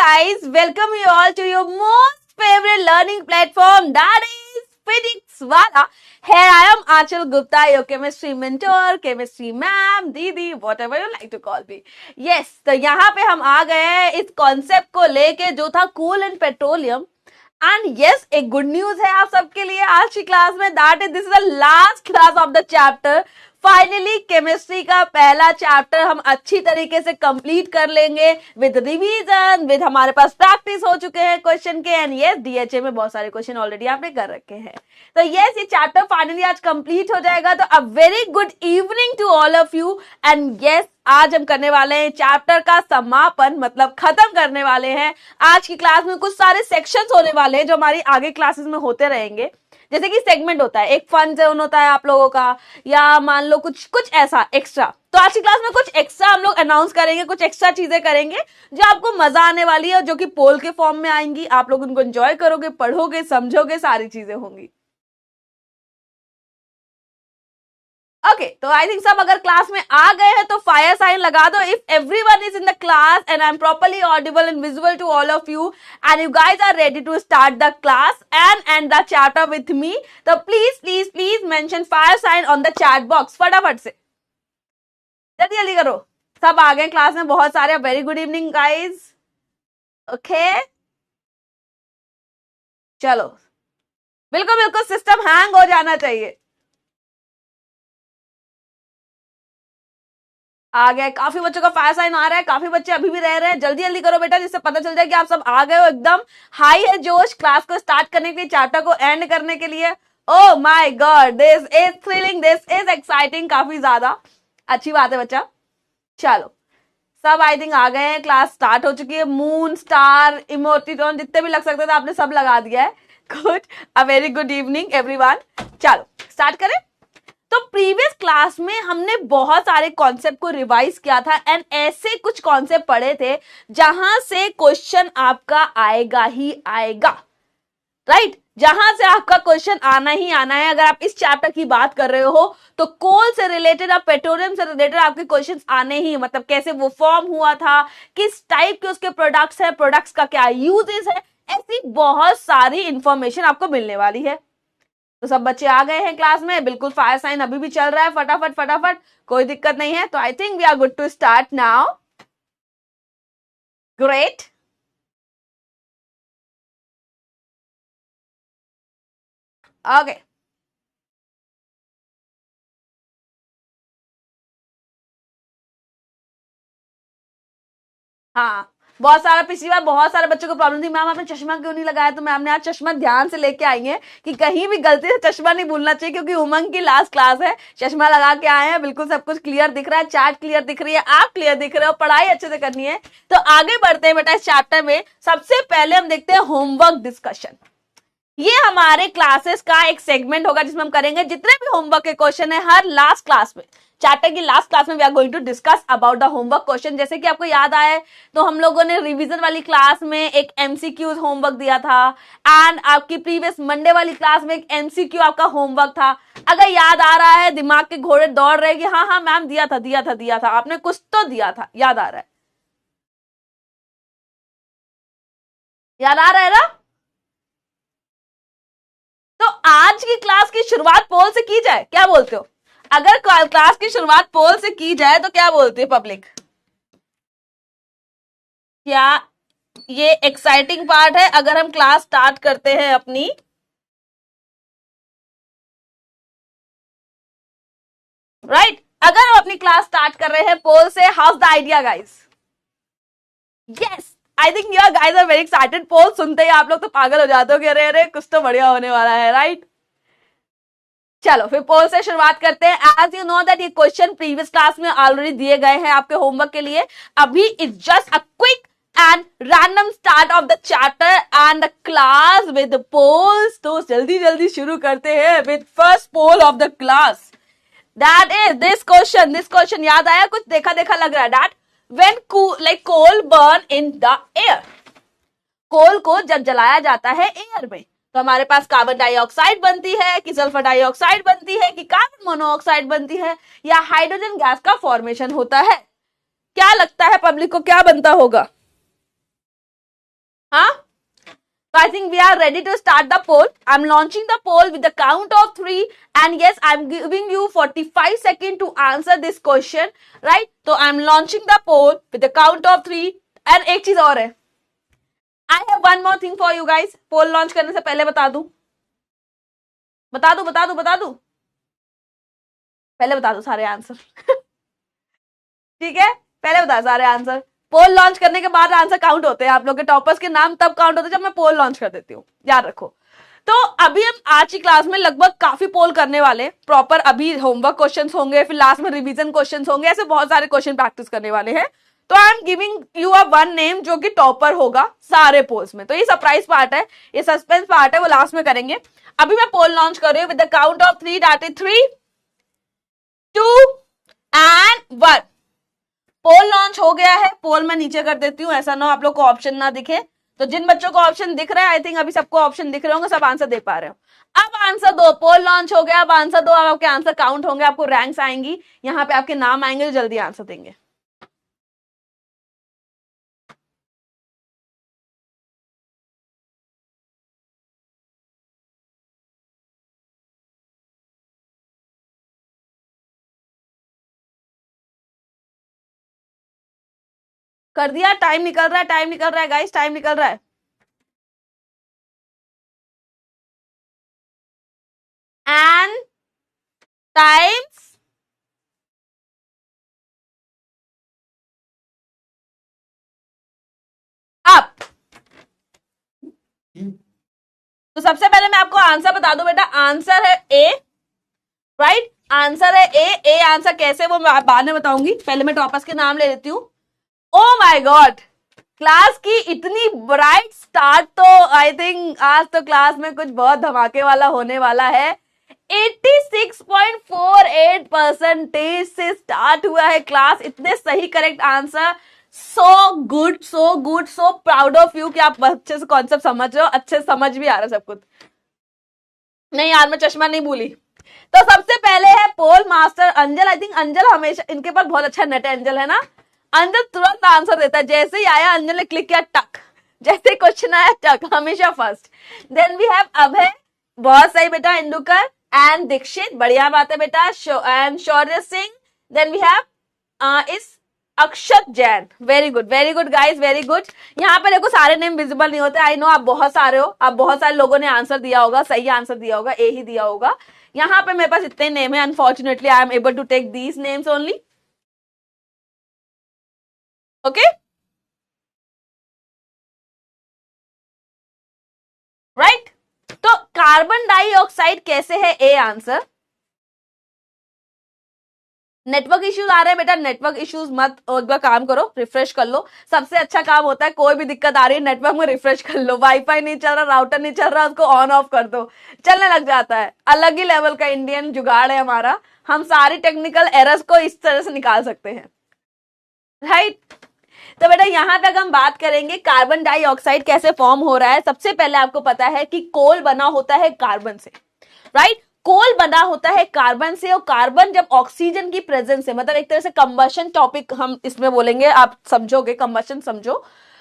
guys, welcome you all to your most favorite learning platform, that is Physics Wala. Here I am Achal Gupta, your chemistry mentor, chemistry ma'am, दीदी, whatever you like to call me. Yes, तो यहाँ पे हम आ गए हैं इस concept को लेके जो था cool and petroleum. And yes, एक गुड न्यूज है आप सबके लिए आज की क्लास में, that is this is the last class of the chapter. Finally chemistry का पहला चैप्टर हम अच्छी तरीके से कंप्लीट कर लेंगे विद रिवीजन, विद हमारे पास प्रैक्टिस हो चुके हैं क्वेश्चन के. एंड यस, डीएचए में बहुत सारे क्वेश्चन ऑलरेडी आपने कर रखे हैं. तो यस, ये चैप्टर फाइनली आज कंप्लीट हो जाएगा. तो a very good evening to all of you. And yes, आज हम करने वाले हैं चैप्टर का समापन, मतलब खत्म करने वाले हैं. आज की क्लास में कुछ सारे सेक्शंस होने वाले हैं जो हमारी आगे क्लासेस में होते रहेंगे. जैसे कि सेगमेंट होता है, एक फन जोन होता है आप लोगों का, या मान लो कुछ ऐसा एक्स्ट्रा. तो आज की क्लास में कुछ एक्स्ट्रा हम लोग अनाउंस करेंगे, कुछ एक्स्ट्रा चीजें करेंगे जो आपको मजा आने वाली है, जो कि पोल के फॉर्म में आएंगी. आप लोग उनको एंजॉय करोगे, पढ़ोगे, समझोगे, सारी चीजें होंगी. ओके, तो आई थिंक सब अगर क्लास में आ गए हैं तो फायर साइन लगा दो if everyone is in the class and I am properly audible and visual to all of you and you guys are ready to start the class and and the chapter with me. तो please please please mention fire sign on the chat box. फटाफट से जल्दी जल्दी करो. सब आ गए class में बहुत सारे. Very good evening guys. Okay, चलो, बिल्कुल बिल्कुल सिस्टम हैंग हो जाना चाहिए. आ गए, काफी बच्चों का फायर साइन आ रहा है, काफी बच्चे अभी भी रह रहे हैं. जल्दी जल्दी करो बेटा, जिससे पता चल जाए कि आप सब आ गए हो. एकदम हाई है जोश क्लास को स्टार्ट करने के लिए, चैप्टर को एंड करने के लिए. Oh my God, this is thrilling, this is exciting. काफी ज्यादा अच्छी बात है बच्चा. चलो, सब आई थिंक आ गए हैं, क्लास स्टार्ट हो चुकी है. मून, स्टार, इमोटिकॉन, जितने भी लग सकते थे आपने सब लगा दिया है. गुड, अ वेरी गुड इवनिंग एवरीवन. चलो स्टार्ट करें. तो प्रीवियस क्लास में हमने बहुत सारे कॉन्सेप्ट को रिवाइज किया था एंड ऐसे कुछ कॉन्सेप्ट पढ़े थे जहां से क्वेश्चन आपका आएगा ही आएगा. राइट, जहां से आपका क्वेश्चन आना ही आना है. अगर आप इस चैप्टर की बात कर रहे हो तो कोल से रिलेटेड और पेट्रोलियम से रिलेटेड आपके क्वेश्चन आने ही, मतलब कैसे वो फॉर्म हुआ था, किस टाइप के उसके प्रोडक्ट्स है, प्रोडक्ट्स का क्या यूजेस है, ऐसी बहुत सारी इंफॉर्मेशन आपको मिलने वाली है. तो सब बच्चे आ गए हैं क्लास में. बिल्कुल फायर साइन अभी भी चल रहा है. फटाफट फटाफट, कोई दिक्कत नहीं है. तो I think we are good to start now. Great. Okay, हाँ, बहुत सारा पिछली बार बहुत सारे बच्चों को प्रॉब्लम थी, मैम आपने चश्मा क्यों नहीं लगाया. तो मैम ने आज चश्मा ध्यान से लेके आई है कि कहीं भी गलती से चश्मा नहीं भूलना चाहिए, क्योंकि उमंग की लास्ट क्लास है. चश्मा लगा के आए हैं, बिल्कुल सब कुछ क्लियर दिख रहा है, चैट क्लियर दिख रही है, आप क्लियर दिख रहे हो, पढ़ाई अच्छे से करनी है. तो आगे बढ़ते हैं बेटा इस चैप्टर में. सबसे पहले हम देखते हैं होमवर्क डिस्कशन. ये हमारे क्लासेस का एक सेगमेंट होगा जिसमें हम करेंगे जितने भी होमवर्क के क्वेश्चन है. हर लास्ट क्लास में, चैप्टर की लास्ट क्लास में we are going to discuss about the homework question. जैसे कि आपको याद आए तो हम लोगों ने रिवीजन वाली क्लास में एक एमसीक्यू होमवर्क दिया था एंड आपकी प्रीवियस मंडे वाली क्लास में एक एमसीक्यू आपका होमवर्क था. अगर याद आ रहा है, दिमाग के घोड़े दौड़ रहे कि हाँ हाँ मैम दिया था, आपने कुछ तो दिया था, याद आ रहा है? याद आ रहा है ना? तो आज की क्लास की शुरुआत पोल से की जाए, क्या बोलते हो? अगर क्लास की शुरुआत पोल से की जाए तो क्या बोलते हैं पब्लिक? क्या ये एक्साइटिंग पार्ट है अगर हम क्लास स्टार्ट करते हैं अपनी? राइट, अगर हम अपनी क्लास स्टार्ट कर रहे हैं पोल से, how's the idea guys? Yes, I think you guys are very excited. Poll सुनते ही आप लोग तो पागल हो जाते हो कि अरे अरे कुछ तो बढ़िया होने वाला है. राइट, चलो फिर पोल से शुरुआत करते हैं. एज यू नो दैट ये क्वेश्चन प्रीवियस क्लास में ऑलरेडी दिए गए हैं आपके होमवर्क के लिए. अभी it's just a quick and random start of the chapter and the class with polls. तो जल्दी जल्दी शुरू करते हैं with first poll of the class. That is this question. This question याद आया? कुछ देखा देखा लग रहा है. That when coal burn in the air, कोल को जब जलाया जाता है एयर में तो हमारे पास कार्बन डाइऑक्साइड बनती है, कि सल्फर डाइऑक्साइड बनती है, कि कार्बन मोनोऑक्साइड बनती है, या हाइड्रोजन गैस का फॉर्मेशन होता है. क्या लगता है पब्लिक को क्या बनता होगा? हाँ, so I think we are ready to start the poll. I'm launching the poll with the count of 3 and yes, I'm giving you 45 seconds to answer this question, right? So I'm launching the poll with the count of 3 and एक चीज और है, I have one more thing for you guys. poll launch करने से पहले बता दूं, पहले बता दो सारे आंसर ठीक है, पहले बता सारे आंसर। पोल लॉन्च करने के बाद आंसर काउंट होते हैं, आप लोग के टॉपर्स के नाम तब काउंट होते हैं जब मैं पोल लॉन्च कर देती हूँ, याद रखो। तो अभी हम आज की क्लास में लगभग काफी पोल करने वाले, प्रॉपर अभी होमवर्क क्वेश्चंस होंगे, फिर लास्ट में रिवीजन क्वेश्चंस होंगे, ऐसे बहुत सारे क्वेश्चन प्रैक्टिस करने वाले हैं। तो I am giving you a one name जो कि टॉपर होगा सारे पोल्स में। तो ये सरप्राइज पार्ट है, ये सस्पेंस पार्ट है, वो लास्ट में करेंगे। अभी मैं पोल लॉन्च कर रही हूँ with the count of 3, that is 3, 2 and 1। Poll launch हो गया है। पोल मैं नीचे कर देती हूँ, ऐसा ना आप लोग को ऑप्शन ना दिखे। तो जिन बच्चों को ऑप्शन दिख रहा है, आई थिंक अभी सबको ऑप्शन दिख रहे होंगे, सब आंसर दे पा रहे हो। अब आंसर दो, पोल लॉन्च हो गया, अब आंसर दो। अब आपके आंसर काउंट होंगे, आपको रैंक्स आएंगी, यहाँ पे आपके नाम आएंगे जो जल्दी आंसर देंगे। कर दिया, टाइम निकल रहा है, टाइम निकल रहा है गाइस, टाइम निकल रहा है। And times up. तो सबसे पहले मैं आपको आंसर बता दूं बेटा, आंसर है ए, राइट? आंसर है ए। ए आंसर कैसे वो मैं बाद में बताऊंगी, पहले मैं टॉपर्स के नाम ले लेती हूँ। ओ माय गॉड, क्लास की इतनी ब्राइट स्टार्ट, तो आई थिंक आज तो क्लास में कुछ बहुत धमाके वाला होने वाला है। 86.48% से स्टार्ट हुआ है क्लास, इतने सही correct answer. So good, so good, so proud of you कि आप अच्छे से कॉन्सेप्ट समझ रहे हो, अच्छे से समझ भी आ रहा है सब कुछ। नहीं यार, मैं चश्मा नहीं भूली। तो सबसे पहले है पोल मास्टर अंजल। आई थिंक अंजल हमेशा, इनके पास बहुत अच्छा नेट है, अंजल है ना। अंजल तुरंत आंसर देता है, जैसे ही आया अंजल ने क्लिक किया, टक, जैसे क्वेश्चन आया टक, हमेशा फर्स्ट। देन वी हैव अभय, बहुत सही बेटा, इंदुकर एंड दीक्षित, बढ़िया बात है बेटा, and Shaurya Singh. Then we have is Akshat Jain, very good guys, very good. यहाँ पे देखो सारे नेम विजिबल नहीं होते, आई नो आप बहुत सारे हो, आप बहुत सारे लोगों ने आंसर दिया होगा, सही आंसर दिया होगा, ए ही दिया होगा। यहाँ पे मेरे पास इतने नेम है, unfortunately I am able to take these names only, okay, right? तो कार्बन डाइऑक्साइड कैसे है, ए आंसर। नेटवर्क इश्यूज आ रहे हैं बेटा, नेटवर्क इश्यूज मत, एक बार काम करो, रिफ्रेश कर लो। सबसे अच्छा काम होता है, कोई भी दिक्कत आ रही है नेटवर्क में, रिफ्रेश कर लो। वाईफाई नहीं चल रहा, राउटर नहीं चल रहा, उसको ऑन ऑफ कर दो, चलने लग जाता है। अलग ही लेवल का इंडियन जुगाड़ है हमारा, हम सारी टेक्निकल एरर्स को इस तरह से निकाल सकते हैं, राइट? तो बेटा यहाँ पे अगर हम बात करेंगे कार्बन डाइऑक्साइड कैसे फॉर्म हो रहा है, सबसे पहले आपको पता है कि कोल बना होता है कार्बन से, राइट? कोल बना होता है कार्बन से, और कार्बन जब ऑक्सीजन की प्रेजेंस है, मतलब एक तरह से कंबशन टॉपिक हम इसमें बोलेंगे, आप समझोगे, कंबशन समझो।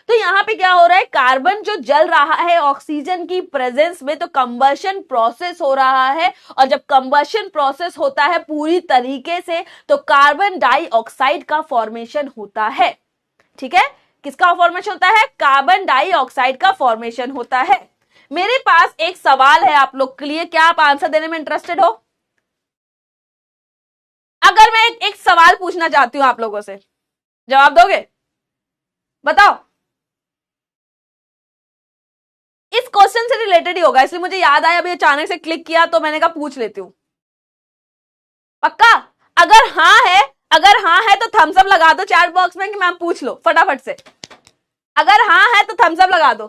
तो यहाँ पे क्या हो रहा है, कार्बन जो जल रहा है ऑक्सीजन की प्रेजेंस में, तो कंबशन प्रोसेस हो रहा है, और जब कंबशन प्रोसेस होता है पूरी तरीके से, तो कार्बन डाइऑक्साइड का फॉर्मेशन होता है, ठीक है? किसका फॉर्मेशन होता है? कार्बन डाइऑक्साइड का फॉर्मेशन होता है। मेरे पास एक सवाल है आप लोग के लिए, क्या आप आंसर देने में इंटरेस्टेड हो? अगर मैं एक सवाल पूछना चाहती हूं आप लोगों से, जवाब दोगे? बताओ। इस क्वेश्चन से रिलेटेड ही होगा, इसलिए मुझे याद आया, अभी अचानक से क्लिक किया तो मैंने कहा पूछ लेती हूं। पक्का? अगर हाँ है तो थम्स अप लगा दो चैट बॉक्स में कि मैम पूछ लो फटाफट से। अगर हाँ है तो थम्स अप लगा दो।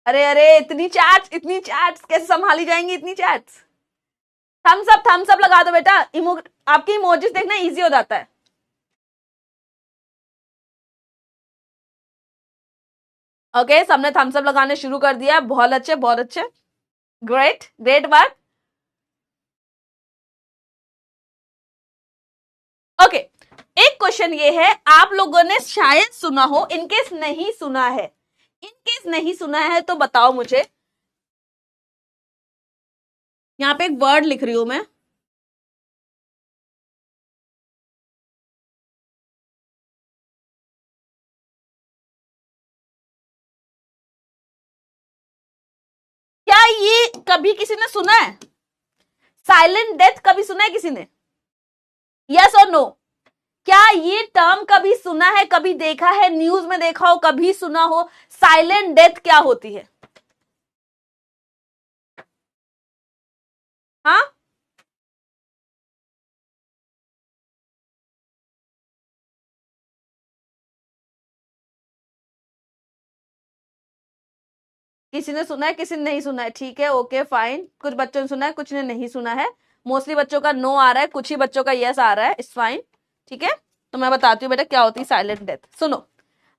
अरे अरे, इतनी चैट्स कैसे संभाली जाएंगी, इतनी चैट्स? थम्स अप लगा दो बेटा, आपकी इमोजीज देखना इजी हो जाता है। ओके, सबने थम्स अप लगाने शुरू कर दिया, बहुत अच्छे, ग्रेट बात। ओके, एक क्वेश्चन ये है, आप लोगों ने शायद सुना हो, इनकेस नहीं सुना है, इनकेस नहीं सुना है तो बताओ मुझे। यहां पे एक वर्ड लिख रही हूं मैं, क्या ये कभी किसी ने सुना है? साइलेंट डेथ कभी सुना है किसी ने? यस और नो? क्या ये टर्म कभी सुना है, कभी देखा है, न्यूज में देखा हो, कभी सुना हो? साइलेंट डेथ क्या होती है? हाँ, किसी ने सुना है, किसी ने नहीं सुना है, ठीक है, ओके फाइन। कुछ बच्चों ने सुना है, कुछ ने नहीं सुना है। मोस्टली बच्चों का नो आ रहा है, कुछ ही बच्चों का यस आ रहा है, इट्स फाइन, ठीक है। तो मैं बताती हूँ बेटा क्या होती है साइलेंट डेथ। सुनो,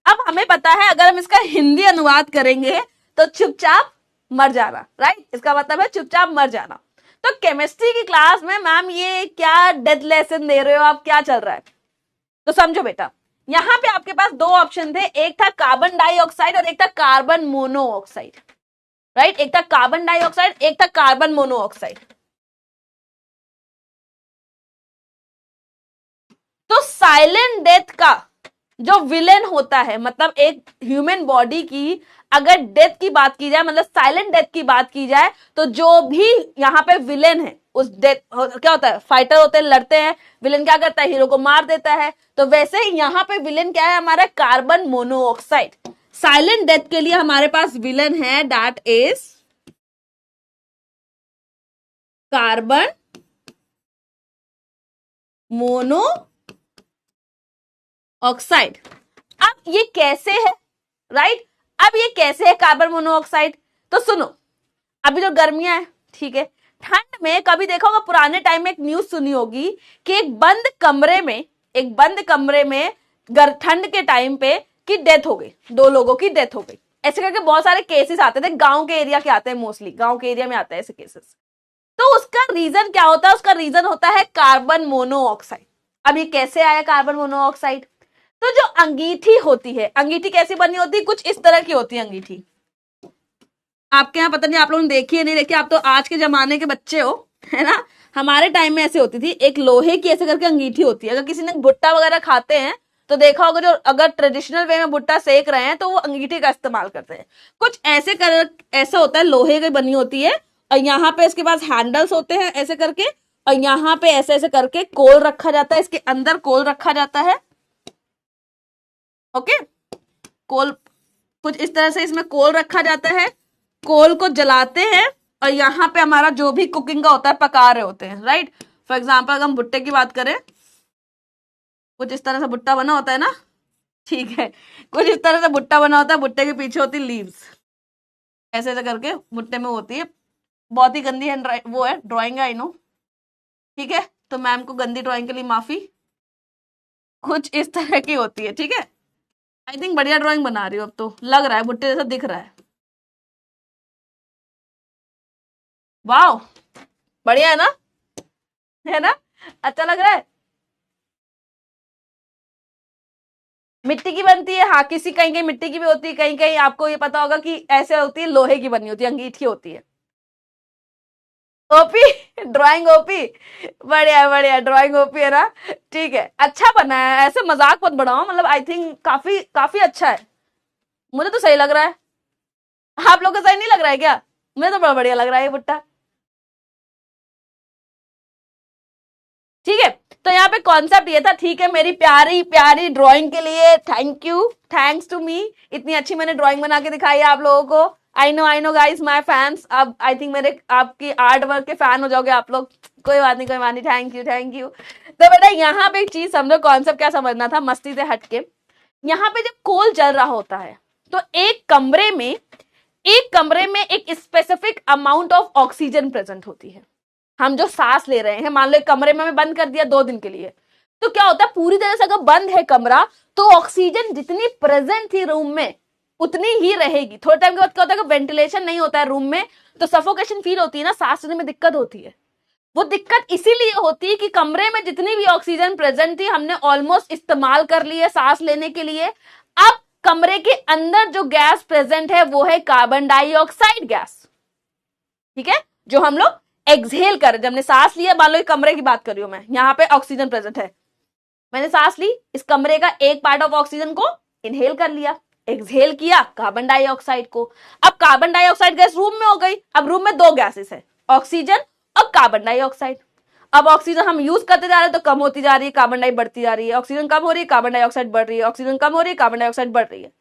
अब हमें पता है अगर हम इसका हिंदी अनुवाद करेंगे तो चुपचाप मर जाना, राइट? इसका मतलब है चुपचाप मर जाना। तो केमिस्ट्री की क्लास में मैम ये क्या डेथ लेसन दे रहे हो आप, क्या चल रहा है? तो समझो बेटा, यहां पे आपके पास दो ऑप्शन थे, एक था कार्बन डाइऑक्साइड और एक था कार्बन मोनोऑक्साइड, राइट? एक था कार्बन डाइऑक्साइड, एक था कार्बन मोनोऑक्साइड। तो साइलेंट डेथ का जो विलेन होता है, मतलब एक ह्यूमन बॉडी की अगर डेथ की बात की जाए, मतलब साइलेंट डेथ की बात की जाए, तो जो भी यहाँ पे विलेन है उस डेथ, क्या होता है, फाइटर होते हैं, लड़ते हैं, विलेन क्या करता है, हीरो को मार देता है। तो वैसे ही यहाँ पे विलेन क्या है हमारा, कार्बन मोनोऑक्साइड। साइलेंट डेथ के लिए हमारे पास विलेन है, that is carbon mono oxide. अब ये कैसे है, राइट? अब ये कैसे है कार्बन मोनोऑक्साइड? तो सुनो, अभी तो गर्मियां है, ठीक है, ठंड में कभी देखा होगा, पुराने टाइम में एक न्यूज सुनी होगी कि एक बंद कमरे में ठंड के टाइम पे की डेथ हो गई, दो लोगों की डेथ हो गई। ऐसे करके बहुत सारे केसेस आते थे, गांव के एरिया के आते हैं, मोस्टली गांव के एरिया में आते हैं ऐसे केसेस। तो उसका रीजन क्या होता है? उसका रीजन होता है कार्बन मोनोऑक्साइड। अब ये कैसे आया कार्बन मोनोऑक्साइड? तो जो अंगीठी होती है, अंगीठी कैसी बनी होती है? कुछ इस तरह की होती है अंगीठी। आपके यहाँ पता नहीं आप लोगों ने देखी है नहीं देखी, आप तो आज के जमाने के बच्चे हो, है ना? हमारे टाइम में ऐसे होती थी, एक लोहे की ऐसे करके अंगीठी होती है। अगर किसी ने भुट्टा वगैरह खाते हैं तो देखा होगा, जो अगर ट्रेडिशनल वे में भुट्टा सेक रहे हैं तो वो अंगीठी का इस्तेमाल करते हैं। कुछ ऐसा होता है, लोहे की बनी होती है, और यहाँ पे इसके पास हैंडल्स होते हैं ऐसे करके, और यहाँ पे ऐसे ऐसे करके कोल रखा जाता है, इसके अंदर कोल रखा जाता है, ओके। कोल कुछ इस तरह से इसमें कोल रखा जाता है, कोल को जलाते हैं, और यहाँ पे हमारा जो भी कुकिंग का होता है पका रहे होते हैं, राइट? फॉर एग्जाम्पल अगर हम भुट्टे की बात करें, कुछ इस तरह से भुट्टा बना होता है ना, ठीक है, कुछ इस तरह से भुट्टा बना होता है, भुट्टे के पीछे होती लीव्स, ऐसे ऐसे करके भुट्टे में होती है। बहुत ही गंदी है, वो है ड्राइंग, आई नो, ठीक है, तो मैम को गंदी ड्राइंग के लिए माफी। कुछ इस तरह की होती है, ठीक है। आई थिंक बढ़िया ड्राइंग बना रही हो अब तो, लग रहा है भुट्टे जैसा दिख रहा है। वाह, बढ़िया है ना, है ना? अच्छा लग रहा है। मिट्टी की बनती है, हाँ, किसी कहीं कहीं मिट्टी की भी होती है, कहीं कहीं आपको ये पता होगा कि ऐसे होती है, लोहे की बनी होती है, अंगीठी होती है। ओपी, ड्राइंग ओपी, बढ़िया बढ़िया, ड्राइंग ओपी है ना, ठीक है, अच्छा बना है, ऐसे मजाक मत बढ़ाओ, मतलब आई थिंक काफी काफी अच्छा है, मुझे तो सही लग रहा है। आप लोग को सही नहीं लग रहा है क्या? मुझे तो बड़ा बढ़िया लग रहा है ये भुट्टा, ठीक है। तो यहाँ पे कॉन्सेप्ट ये था, ठीक है, मेरी प्यारी प्यारी ड्राइंग के लिए thank you, thanks to me, इतनी अच्छी मैंने ड्राइंग बना के दिखाई है आप लोगों को। I know guys, my fans, अब आई थिंक मेरे आपकी आर्ट वर्क के फैन हो जाओगे आप लोग। कोई बात नहीं, कोई बात नहीं, थैंक यू थैंक यू। तो बेटा यहाँ पे एक चीज समझो, कॉन्सेप्ट क्या समझना था मस्ती से हटके। यहाँ पे जब कोल जल रहा होता है तो एक कमरे में एक specific amount of oxygen present होती है। हम जो सांस ले रहे हैं, मान लो कमरे में हमें बंद कर दिया 2 दिन के लिए, तो क्या होता है, पूरी तरह से अगर बंद है कमरा तो ऑक्सीजन जितनी प्रेजेंट थी रूम में उतनी ही रहेगी। थोड़े टाइम के बाद क्या होता है, वेंटिलेशन नहीं होता है रूम में, तो सफोकेशन फील होती है ना, सांस लेने में दिक्कत होती है। वो दिक्कत इसीलिए होती है कि कमरे में जितनी भी ऑक्सीजन प्रेजेंट थी हमने ऑलमोस्ट इस्तेमाल कर ली है सांस लेने के लिए। अब कमरे के अंदर जो गैस प्रेजेंट है वो है कार्बन डाइऑक्साइड गैस, ठीक है, जो हम लोग एक्सहेल कर, जब हमने सांस लिया, मान लो कमरे की बात कर रही हूं मैं, यहां पे ऑक्सीजन प्रेजेंट है, मैंने सांस ली, इस कमरे का एक पार्ट ऑफ ऑक्सीजन को इनहेल कर लिया, एक्सहेल किया कार्बन डाइऑक्साइड को। अब कार्बन डाइऑक्साइड गैस रूम में हो गई, अब रूम में दो गैसेस है, ऑक्सीजन और कार्बन डाइऑक्साइड। अब ऑक्सीजन हम यूज करते जा रहे हैं तो कम होती जा रही है, कार्बन डाई बढ़ती जा रही है, ऑक्सीजन कम हो रही है, कार्बन डाइऑक्साइड बढ़ रही है, ऑक्सीजन कम हो रही है, कार्बन डाइऑक्साइड बढ़ रही है।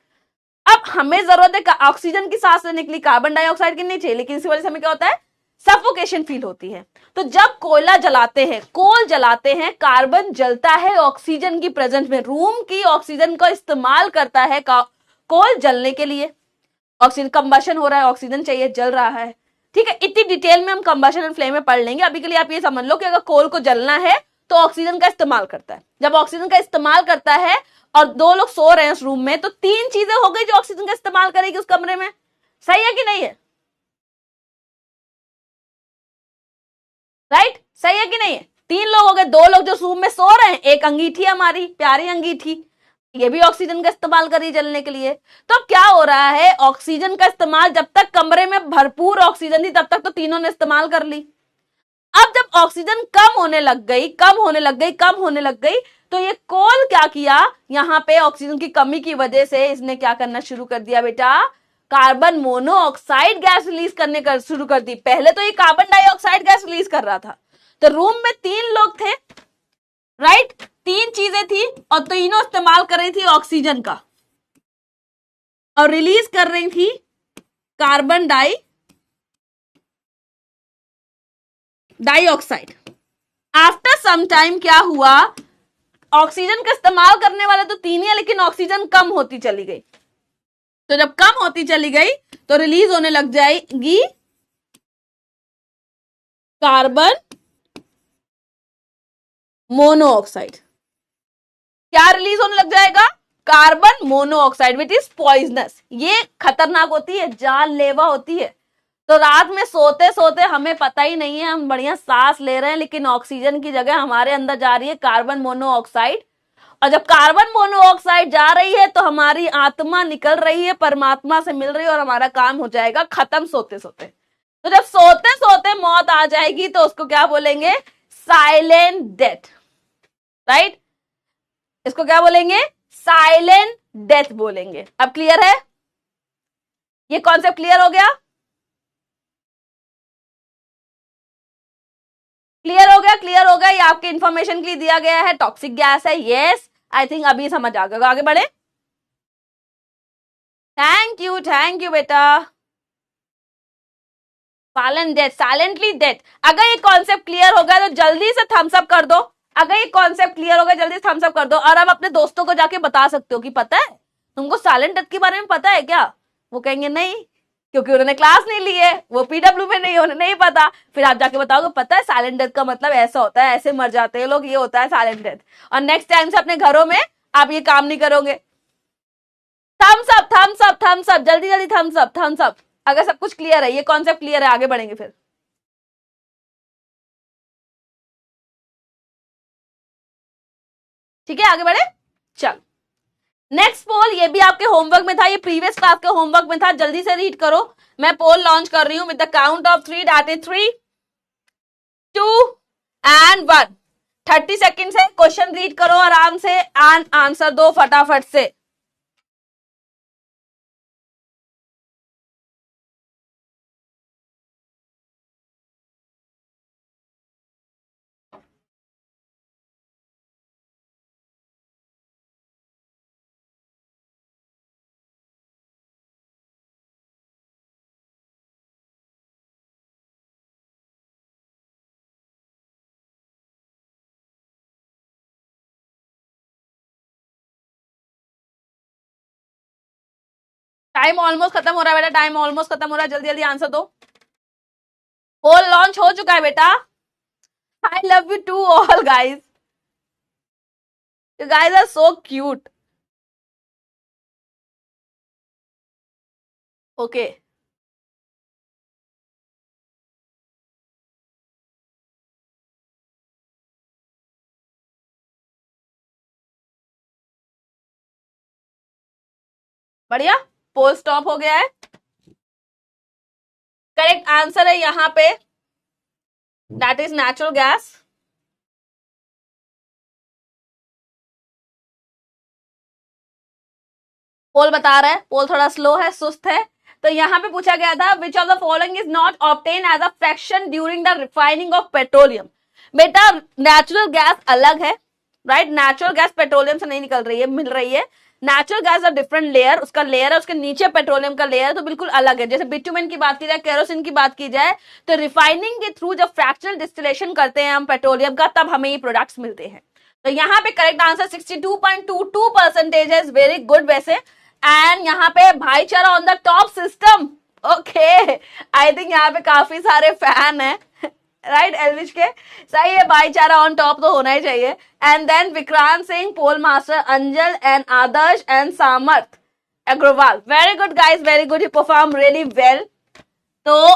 अब हमें जरूरत है ऑक्सीजन की सांस लेने के लिए, कार्बन डाइऑक्साइड की नहीं चाहिए, लेकिन इसी वजह से हमें क्या होता है, सफोकेशन फील होती है। तो जब कोयला जलाते हैं, कोल जलाते हैं, कार्बन जलता है ऑक्सीजन की प्रेजेंस में, रूम की ऑक्सीजन का इस्तेमाल करता है कोल जलने के लिए, ऑक्सीजन कंबशन हो रहा है, ऑक्सीजन चाहिए, जल रहा है, ठीक है। इतनी डिटेल में हम कंबशन एंड फ्लेम में पढ़ लेंगे, अभी के लिए आप ये समझ लो कि अगर कोल को जलना है तो ऑक्सीजन का इस्तेमाल करता है। जब ऑक्सीजन का इस्तेमाल करता है और दो लोग सो रहे हैं उस रूम में, तो तीन चीजें हो गई जो ऑक्सीजन का इस्तेमाल करेगी उस कमरे में, सही है कि नहीं है, राइट, सही है कि नहीं है। तीन लोग हो गए, दो लोग जो रूम में सो रहे हैं, एक अंगीठी हमारी प्यारी अंगीठी, ये भी ऑक्सीजन का इस्तेमाल कर रही है जलने के लिए। तो अब क्या हो रहा है, ऑक्सीजन का इस्तेमाल, जब तक कमरे में भरपूर ऑक्सीजन थी तब तक तो तीनों ने इस्तेमाल कर ली। अब जब ऑक्सीजन कम होने लग गई, कम होने लग गई, कम होने लग गई, तो ये कोल क्या किया, यहां पे ऑक्सीजन की कमी की वजह से इसने क्या करना शुरू कर दिया बेटा, कार्बन मोनोऑक्साइड गैस रिलीज करने का शुरू कर दी। पहले तो ये कार्बन डाइऑक्साइड गैस रिलीज कर रहा था। तो रूम में तीन लोग थे, राइट, तीन चीजें थी और तीनों इस्तेमाल कर रही थी ऑक्सीजन का और रिलीज कर रही थी carbon dioxide. After some time क्या हुआ, ऑक्सीजन का इस्तेमाल करने वाले तो तीन ही है, लेकिन ऑक्सीजन कम होती चली गई। तो जब कम होती चली गई तो रिलीज होने लग जाएगी कार्बन मोनोऑक्साइड। क्या रिलीज होने लग जाएगा, carbon monoxide, which is poisonous. ये खतरनाक होती है, जानलेवा होती है। तो रात में सोते सोते हमें पता ही नहीं है, हम बढ़िया सांस ले रहे हैं, लेकिन ऑक्सीजन की जगह हमारे अंदर जा रही है कार्बन मोनोऑक्साइड। और जब कार्बन मोनोऑक्साइड जा रही है तो हमारी आत्मा निकल रही है, परमात्मा से मिल रही है और हमारा काम हो जाएगा खत्म सोते सोते। तो जब सोते सोते मौत आ जाएगी तो उसको क्या बोलेंगे, साइलेंट डेथ, राइट, इसको क्या बोलेंगे, साइलेंट डेथ बोलेंगे। अब क्लियर है, ये कॉन्सेप्ट क्लियर हो गया, क्लियर हो गया, क्लियर हो गया। ये आपके इंफॉर्मेशन के लिए दिया गया है, टॉक्सिक गैस है, यस, आई थिंक अभी समझ आ गया। आगे बढ़े, थैंक यू बेटा। Silent death, silently death. अगर ये कॉन्सेप्ट क्लियर हो गया तो जल्दी से थम्स अप कर दो। अगर ये कॉन्सेप्ट क्लियर हो गया जल्दी से थम्स अप कर दो। और अब अपने दोस्तों को जाके बता सकते हो कि पता है तुमको साइलेंट डेथ के बारे में पता है क्या, वो कहेंगे नहीं, क्योंकि उन्होंने क्लास नहीं ली है, वो पीडब्ल्यू में नहीं, उन्हें नहीं पता। फिर आप जाके बताओगे पता है साइलेंट डेथ का मतलब ऐसा होता है, ऐसे मर जाते हैं लोग, ये होता है साइलेंट डेथ। और नेक्स्ट टाइम से अपने घरों में आप ये काम नहीं करोगे। Thumbs up, thumbs up, thumbs up, जल्दी जल्दी थम्स अप, थम्स अप। अगर सब कुछ क्लियर है, ये कॉन्सेप्ट क्लियर है, आगे बढ़ेंगे फिर। ठीक है, आगे बढ़े, चल। नेक्स्ट पोल, ये भी आपके होमवर्क में था, ये प्रीवियस क्लास के होमवर्क में था, जल्दी से रीड करो। मैं पोल लॉन्च कर रही हूं with the count of 3, that is 3, 2 and 1। 30 second से क्वेश्चन रीड करो आराम से एंड आंसर दो फटाफट से। टाइम ऑलमोस्ट खत्म हो रहा है बेटा, टाइम ऑलमोस्ट खत्म हो रहा है, जल्दी जल्दी आंसर दो। पोल लॉन्च हो चुका है बेटा। I love you to all guys, you guys are so cute. Okay, बढ़िया, पोल स्टॉप हो गया है। करेक्ट आंसर है यहां पे दैट इज नेचुरल गैस। पोल बता रहा है, पोल थोड़ा स्लो है, सुस्त है। तो यहाँ पे पूछा गया था which of the following is not obtain as a fraction during the refining of petroleum. बेटा नेचुरल गैस अलग है, राइट। नेचुरल गैस पेट्रोलियम से नहीं निकल रही है, मिल रही है। Natural gas a different layer, उसका लेयर है, उसके नीचे पेट्रोलियम का लेयर, तो बिल्कुल अलग है। जैसे बिटुमेन की बात की जाए, केरोसिन की बात की जाए, तो रिफाइनिंग के थ्रू जब फ्रैक्शनल डिस्टिलेशन करते हैं हम पेट्रोलियम का, तब हमें ये प्रोडक्ट्स मिलते हैं। तो यहाँ पे करेक्ट आंसर 62.22% है, वेरी गुड वैसे। एंड यहाँ पे भाईचारा on the top system. Okay, I think यहाँ पे काफी सारे फैन है, राइट एलविश के। सही है, भाईचारा ऑन टॉप तो होना ही चाहिए। And then Vikrant Singh, poll master Anjal and Adarsh and Samarth Agrawal. Very good guys, very good, you perform really well. तो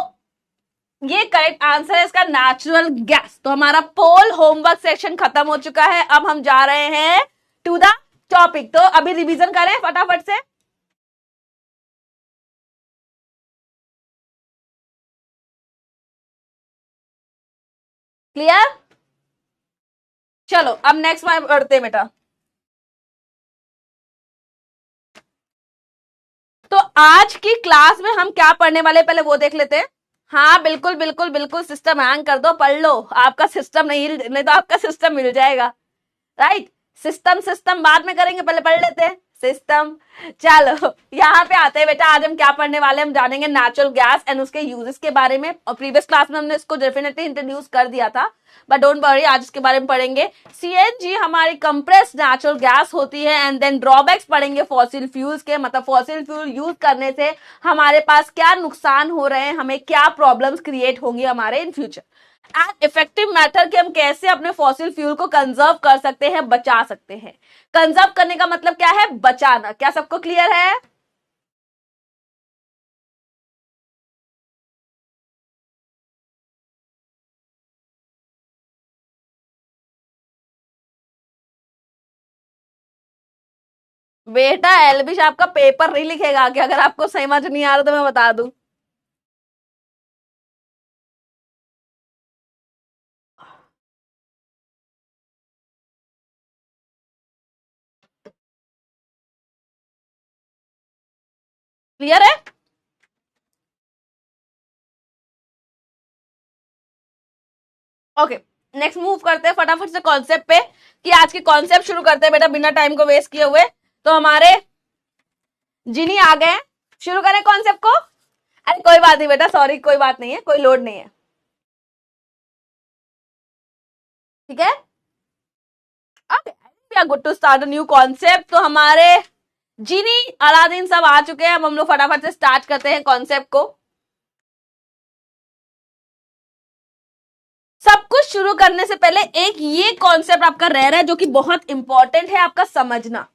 ये करेक्ट आंसर है इसका, नेचुरल गैस। तो हमारा पोल होमवर्क सेक्शन खत्म हो चुका है। अब हम जा रहे हैं टू द टॉपिक। तो अभी रिवीजन करें फटाफट से। क्लियर? चलो अब नेक्स्ट में बढ़ते बेटा। तो आज की क्लास में हम क्या पढ़ने वाले पहले वो देख लेते हैं। हाँ बिल्कुल बिल्कुल बिल्कुल, सिस्टम हैंग कर दो, पढ़ लो। आपका सिस्टम नहीं तो आपका सिस्टम मिल जाएगा, राइट। सिस्टम सिस्टम बाद में करेंगे, पहले पढ़ लेते हैं सिस्टम। चलो यहाँ पे आते हैं बेटा, आज हम क्या पढ़ने वाले हैं। हम जानेंगे नेचुरल गैस एंड उसके यूजेस के बारे में। और प्रीवियस क्लास में हमने इसको डेफिनेटली इंट्रोड्यूस कर दिया था, बट डोंट वरी, आज इसके बारे में पढ़ेंगे। सीएनजी हमारी कंप्रेस्ड नेचुरल गैस होती है। एंड देन ड्रॉबैक्स पढ़ेंगे फॉसिल फ्यूल्स के, मतलब फॉसिल फ्यूल यूज करने से हमारे पास क्या नुकसान हो रहे हैं, हमें क्या प्रॉब्लम्स क्रिएट होंगी हमारे in future. And effective method कि हम कैसे अपने फॉसिल फ्यूल को कंजर्व कर सकते हैं, बचा सकते हैं। कंजर्व करने का मतलब क्या है, बचाना। क्या सबको क्लियर है? बेटा एलबिश आपका पेपर नहीं लिखेगा कि अगर आपको समझ नहीं आ रहा तो मैं बता दूं। क्लियर है? ओके, नेक्स्ट मूव करते हैं फटाफट से कॉन्सेप्ट पे, कि आज के कॉन्सेप्ट शुरू करते हैं बेटा बिना टाइम को वेस्ट किए हुए। तो हमारे जिनी आ गए, शुरू करें कॉन्सेप्ट को। अरे कोई बात नहीं बेटा, सॉरी, कोई बात नहीं है, कोई लोड नहीं है, ठीक है। Okay, we are good to start a new concept. तो हमारे जिनी अलादीन सब आ चुके हैं। अब हम लोग फटाफट से स्टार्ट करते हैं कॉन्सेप्ट को। सब कुछ शुरू करने से पहले एक ये कॉन्सेप्ट आपका रह रहा है जो कि बहुत इंपॉर्टेंट है आपका समझना।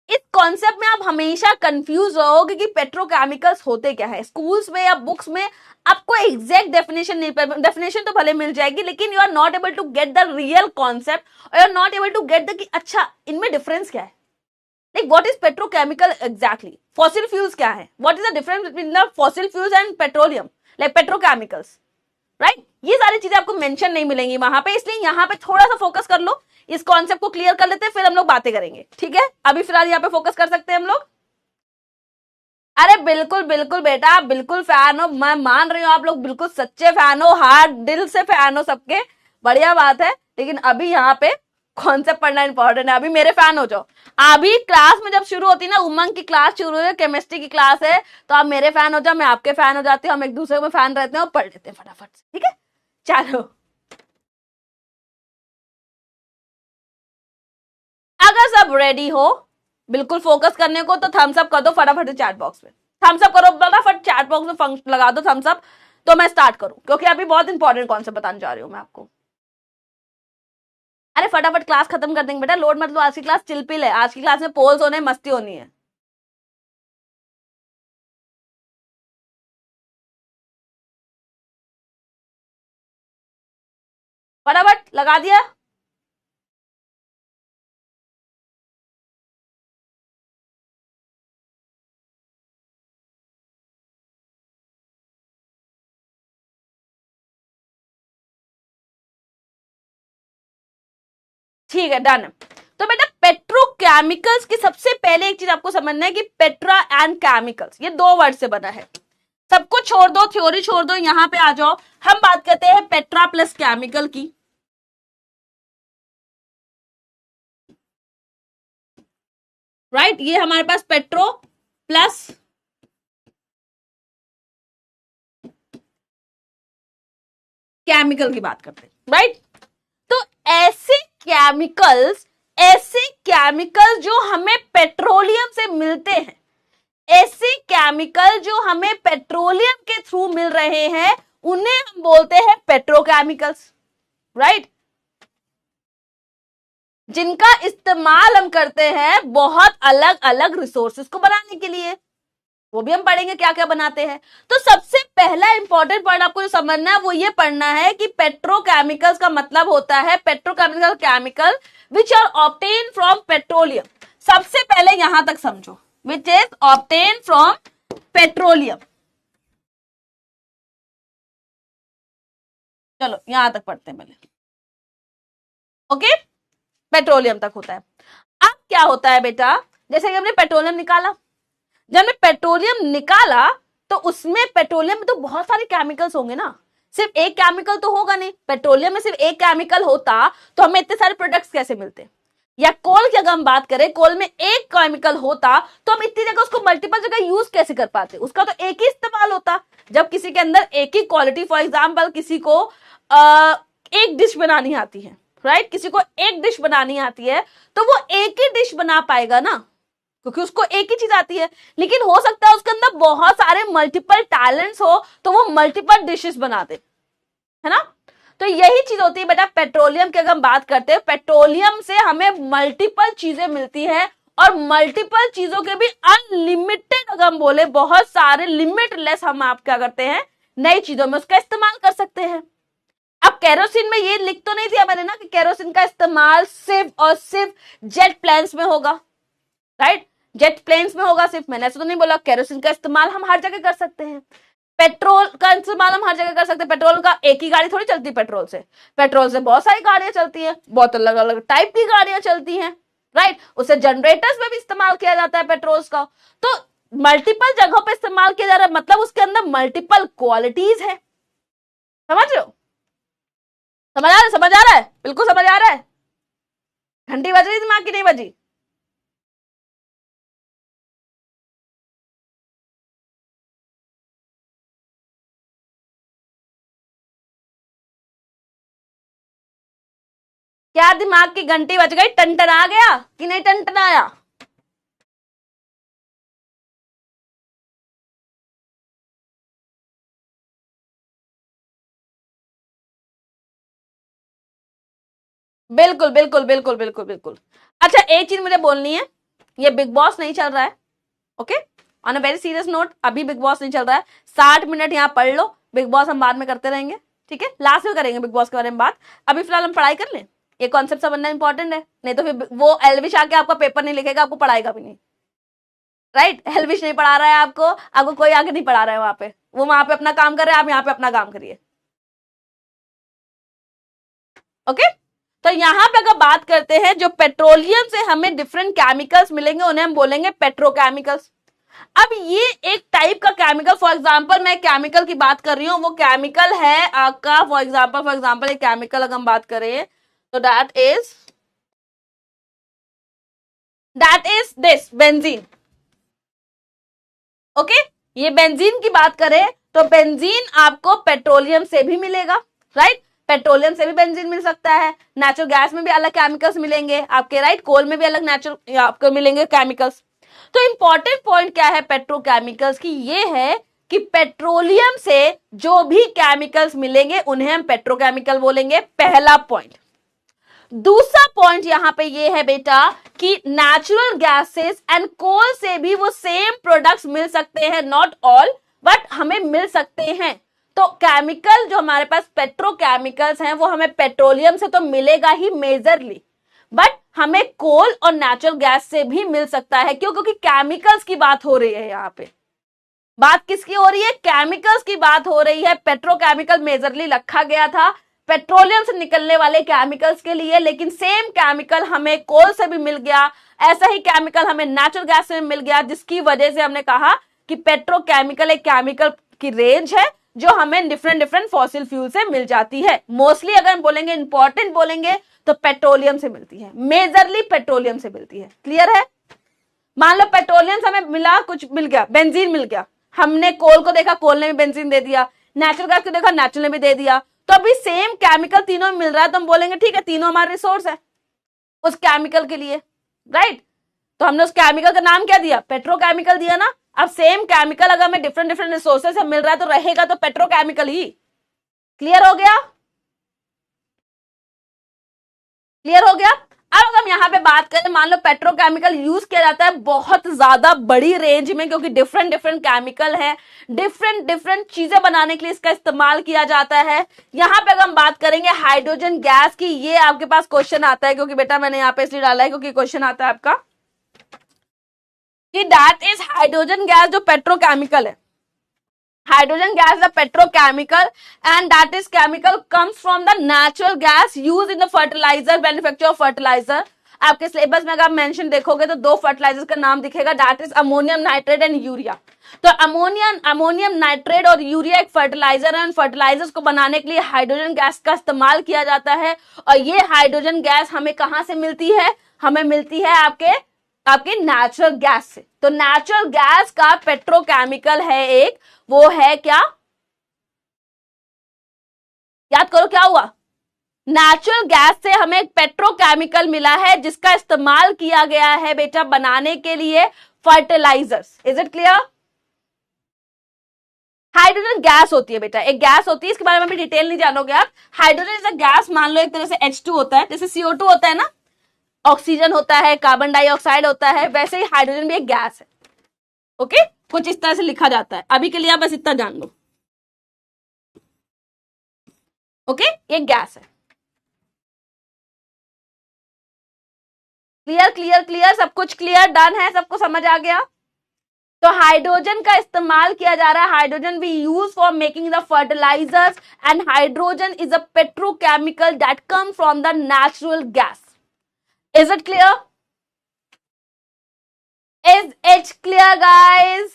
इस कॉन्सेप्ट में आप हमेशा कंफ्यूज रहोगे कि पेट्रोकेमिकल्स होते क्या है। स्कूल्स में या बुक्स में आपको एग्जैक्ट डेफिनेशन नहीं, डेफिनेशन तो भले मिल जाएगी, लेकिन you are not able to get the real concept, और you are not able to get the कि अच्छा इनमें डिफरेंस क्या है। Like what is petrochemical exactly, fossil fuels क्या है, what is the difference between the fossil fuels and petroleum, like petrochemicals, right. ये सारी चीजें आपको मेंशन नहीं मिलेंगी वहां पे, इसलिए यहां पे थोड़ा सा फोकस कर लो। इस कॉन्सेप्ट को क्लियर कर लेते हैं, फिर हम लोग बातें करेंगे, ठीक है। अभी फिलहाल यहाँ पे फोकस कर सकते हैं हम लोग। अरे बिल्कुल बिल्कुल बेटा, आप बिल्कुल फैन हो, मैं मान रही हूँ, आप लोग बिल्कुल सच्चे फैन हो, हार्ट दिल से फैन हो सबके, बढ़िया बात है। लेकिन अभी यहाँ पे कॉन्सेप्ट पढ़ना इंपॉर्टेंट है। अभी मेरे फैन हो जाओ। अभी क्लास में जब शुरू होती है ना, उमंग की क्लास शुरू है, केमिस्ट्री की क्लास है, तो आप मेरे फैन हो जाओ, मैं आपके फैन हो जाती हूँ, हम एक दूसरे में फैन रहते हैं और पढ़ लेते हैं फटाफट से, ठीक है। चलो, अगर सब रेडी हो बिल्कुल फोकस करने को, तो थम्स अप कर दो फटाफट से चैट बॉक्स में। थम्स अप करो फटाफट, चैट बॉक्स में लगा दो थम्स अप, तो मैं स्टार्ट करूं, क्योंकि अभी बहुत इंपॉर्टेंट कॉन्सेप्ट बताने जा रही हूं मैं आपको। अरे फटाफट क्लास खत्म कर देंगे बेटा, लोड मत लो, आज की क्लास चिलपिल है, आज की क्लास में पोल्स होने, मस्ती होनी है। फटाफट लगा दिया। ठीक है, डन। तो बेटा पेट्रोकेमिकल्स की सबसे पहले एक चीज आपको समझना है कि पेट्रा एंड केमिकल्स ये दो वर्ड से बना है। सबको छोड़ दो, थ्योरी छोड़ दो, यहां पे आ जाओ। हम बात करते हैं पेट्रा प्लस केमिकल की। राइट, ये हमारे पास पेट्रो प्लस केमिकल की बात करते हैं। राइट, तो ऐसे केमिकल जो हमें पेट्रोलियम से मिलते हैं, ऐसे केमिकल जो हमें पेट्रोलियम के थ्रू मिल रहे हैं, उन्हें हम बोलते हैं पेट्रोकेमिकल्स। राइट, जिनका इस्तेमाल हम करते हैं बहुत अलग अलग रिसोर्सेज को बनाने के लिए, वो भी हम पढ़ेंगे क्या क्या बनाते हैं। तो सबसे पहला इंपॉर्टेंट पॉइंट आपको जो समझना है वो ये पढ़ना है कि पेट्रोकेमिकल्स का मतलब होता है petrochemical chemical which are obtain from petroleum. सबसे पहले यहां तक समझो, which is obtain from petroleum. चलो यहां तक पढ़ते हैं पहले। ओके, पेट्रोलियम तक होता है। अब क्या होता है बेटा, जैसे कि हमने पेट्रोलियम निकाला, जब हमने पेट्रोलियम निकाला तो उसमें पेट्रोलियम में तो बहुत सारे केमिकल्स होंगे ना, सिर्फ एक केमिकल तो होगा नहीं। पेट्रोलियम में सिर्फ एक केमिकल होता तो हमें इतने सारे प्रोडक्ट्स कैसे मिलते। या कोल की अगर हम बात करें, कोल में एक केमिकल होता तो हम इतनी जगह उसको मल्टीपल जगह यूज कैसे कर पाते। उसका तो एक ही इस्तेमाल होता। जब किसी के अंदर एक ही क्वालिटी, फॉर एग्जाम्पल किसी को एक डिश बनानी आती है, राइट, किसी को एक डिश बनानी आती है तो वो एक ही डिश बना पाएगा ना, क्योंकि उसको एक ही चीज आती है। लेकिन हो सकता है उसके अंदर बहुत सारे मल्टीपल टैलेंट्स हो तो वो मल्टीपल डिशेस बना दे, है ना। तो यही चीज होती है बेटा पेट्रोलियम की। अगर हम बात करते हैं, पेट्रोलियम से हमें मल्टीपल चीजें मिलती है, और मल्टीपल चीजों के भी अनलिमिटेड, अगर हम बोले बहुत सारे लिमिटलेस, हम आप क्या करते हैं नई चीजों में उसका इस्तेमाल कर सकते हैं। अब केरोसिन में ये लिख तो नहीं दिया मैंने ना कि केरोसिन का इस्तेमाल सिर्फ और सिर्फ जेट प्लेन्स में होगा, राइट, जेट प्लेन्स में होगा सिर्फ, मैंने ऐसा तो नहीं बोला। केरोसिन का इस्तेमाल हम हर जगह कर सकते हैं, पेट्रोल का इस्तेमाल हम हर जगह कर सकते हैं। पेट्रोल का एक ही गाड़ी थोड़ी चलती है, पेट्रोल से बहुत सारी गाड़ियां चलती है, बहुत अलग अलग टाइप की गाड़ियां चलती हैं, राइट। उसे जनरेटर्स में भी इस्तेमाल किया जाता है पेट्रोल का। तो मल्टीपल जगहों पे इस्तेमाल किया जा रहा है, मतलब उसके अंदर मल्टीपल क्वालिटीज है। समझ रहे हो, समझ आ रहा है, बिल्कुल समझ आ रहा है। घंटी बज रही दिमाग की नहीं बजी। क्या दिमाग की घंटी बज गई, टन आ गया कि नहीं टन आया। बिल्कुल बिल्कुल बिल्कुल बिल्कुल बिल्कुल। अच्छा एक चीज मुझे बोलनी है, ये बिग बॉस नहीं चल रहा है, okay, on a very serious note, अभी बिग बॉस नहीं चल रहा है। 60 मिनट यहाँ पढ़ लो, बिग बॉस हम बाद में करते रहेंगे, ठीक है, लास्ट में करेंगे बिग बॉस के बारे में बात। अभी फिलहाल हम पढ़ाई कर लें, ये कॉन्सेप्ट समझना इंपॉर्टेंट है, नहीं तो फिर वो एलविश आके आपका पेपर नहीं लिखेगा, आपको पढ़ाएगा भी नहीं, राइट। एलविश नहीं पढ़ा रहा है आपको कोई आके नहीं पढ़ा रहा है वहां पे, वो वहां पे अपना काम कर रहे हैं, आप यहाँ पे अपना काम करिए, ओके। तो यहां पे अगर बात करते हैं, जो पेट्रोलियम से हमें डिफरेंट केमिकल्स मिलेंगे उन्हें हम बोलेंगे पेट्रोकेमिकल्स। अब ये एक टाइप का केमिकल, फॉर एग्जांपल मैं केमिकल की बात कर रही हूं, वो केमिकल है आपका फॉर एग्जांपल एक केमिकल अगर हम बात करें तो that is this benzene, okay. ये बेंजीन की बात करें तो बेंजीन आपको पेट्रोलियम से भी मिलेगा, राइट, पेट्रोलियम से भी बेंजीन मिल सकता है। नेचुरल गैस में भी अलग केमिकल्स मिलेंगे आपके, राइट, कोल में भी अलग नेचुरल आपको मिलेंगे केमिकल्स। तो इंपॉर्टेंट पॉइंट क्या है पेट्रोकेमिकल्स की, ये है कि पेट्रोलियम से जो भी केमिकल्स मिलेंगे उन्हें हम पेट्रोकेमिकल बोलेंगे, पहला पॉइंट। दूसरा पॉइंट यहां पे ये है बेटा कि नेचुरल गैसेस एंड कोल से भी वो सेम प्रोडक्ट्स मिल सकते हैं, नॉट ऑल बट हमें मिल सकते हैं। तो केमिकल जो हमारे पास पेट्रोकेमिकल्स हैं वो हमें पेट्रोलियम से तो मिलेगा ही मेजरली, बट हमें कोल और नेचुरल गैस से भी मिल सकता है। क्यों? क्योंकि केमिकल्स की बात हो रही है यहां पे। बात किसकी हो रही है? केमिकल्स की बात हो रही है। पेट्रोकेमिकल मेजरली रखा गया था पेट्रोलियम से निकलने वाले केमिकल्स के लिए, लेकिन सेम केमिकल हमें कोल से भी मिल गया, ऐसा ही केमिकल हमें नेचुरल गैस से मिल गया, जिसकी वजह से हमने कहा कि पेट्रोकेमिकल एक केमिकल की रेंज है जो हमें डिफरेंट डिफरेंट फॉसिल फ्यूल से मिल जाती है। मोस्टली अगर हम बोलेंगे, इंपॉर्टेंट बोलेंगे तो पेट्रोलियम से मिलती है, मेजरली पेट्रोलियम से मिलती है। क्लियर है? मान लो पेट्रोलियम से हमें मिला, कुछ मिल गया, बेंजीन मिल गया, हमने कोल को देखा, कोल ने भी बेंजीन दे दिया, नेचुरल गैस को देखा, नेचुरल ने भी दे दिया, तो अभी सेम केमिकल तीनों में मिल रहा है, तो हम बोलेंगे ठीक है, तीनों हमारे रिसोर्स है उस केमिकल के लिए, राइट? तो हमने उस केमिकल का नाम क्या दिया? पेट्रोकेमिकल दिया ना। अब सेम केमिकल अगर हमें डिफरेंट डिफरेंट रिसोर्सेज से मिल रहा है तो रहेगा तो पेट्रोकेमिकल ही। क्लियर हो गया? क्लियर हो गया? अब अगर हम यहां पे बात करें, मान लो पेट्रोकेमिकल यूज किया जाता है बहुत ज्यादा बड़ी रेंज में, क्योंकि डिफरेंट डिफरेंट केमिकल है, डिफरेंट डिफरेंट चीजें बनाने के लिए इसका इस्तेमाल किया जाता है। यहां पे अगर हम बात करेंगे हाइड्रोजन गैस की, ये आपके पास क्वेश्चन आता है, क्योंकि बेटा मैंने यहाँ पे इसलिए डाला है क्योंकि क्वेश्चन आता है आपका कि दैट इज हाइड्रोजन गैस, जो पेट्रोकेमिकल है। Hydrogen gas is a petrochemical and that is chemical comes from the natural gas used in the fertilizer, manufacture of fertilizer। आपके सिलेबस में अगर आप मेंशन देखोगे तो दो फर्टिलाइजर का नाम दिखेगा, that is ammonium nitrate and urea. तो अमोनियम नाइट्रेट और यूरिया एक फर्टिलाइजर है, फर्टिलाइजर्स को बनाने के लिए हाइड्रोजन गैस का इस्तेमाल किया जाता है। और ये हाइड्रोजन गैस हमें कहां से मिलती है? हमें मिलती है आपके नेचुरल गैस से। तो नेचुरल गैस का पेट्रोकेमिकल है एक, वो है क्या? याद करो क्या हुआ? नेचुरल गैस से हमें एक पेट्रोकेमिकल मिला है जिसका इस्तेमाल किया गया है बेटा बनाने के लिए fertilisers. Is it clear? Hydrogen gas होती है बेटा, एक गैस होती है, इसके बारे में भी डिटेल नहीं जानोगे आप। हाइड्रोजन इज अ गैस, मान लो एक तरह से H2 होता है, जैसे CO2 होता है ना, ऑक्सीजन होता है, कार्बन डाइऑक्साइड होता है, वैसे ही हाइड्रोजन भी एक गैस है। ओके, कुछ इस तरह से लिखा जाता है। अभी के लिए आप बस इतना जान लो। ओके, ये गैस है। क्लियर क्लियर क्लियर, सब कुछ क्लियर, डन है, सबको समझ आ गया? तो हाइड्रोजन का इस्तेमाल किया जा रहा है, हाइड्रोजन भी use for making the fertilisers and hydrogen is a petrochemical that come from the natural gas. Is it clear? Is it clear guys?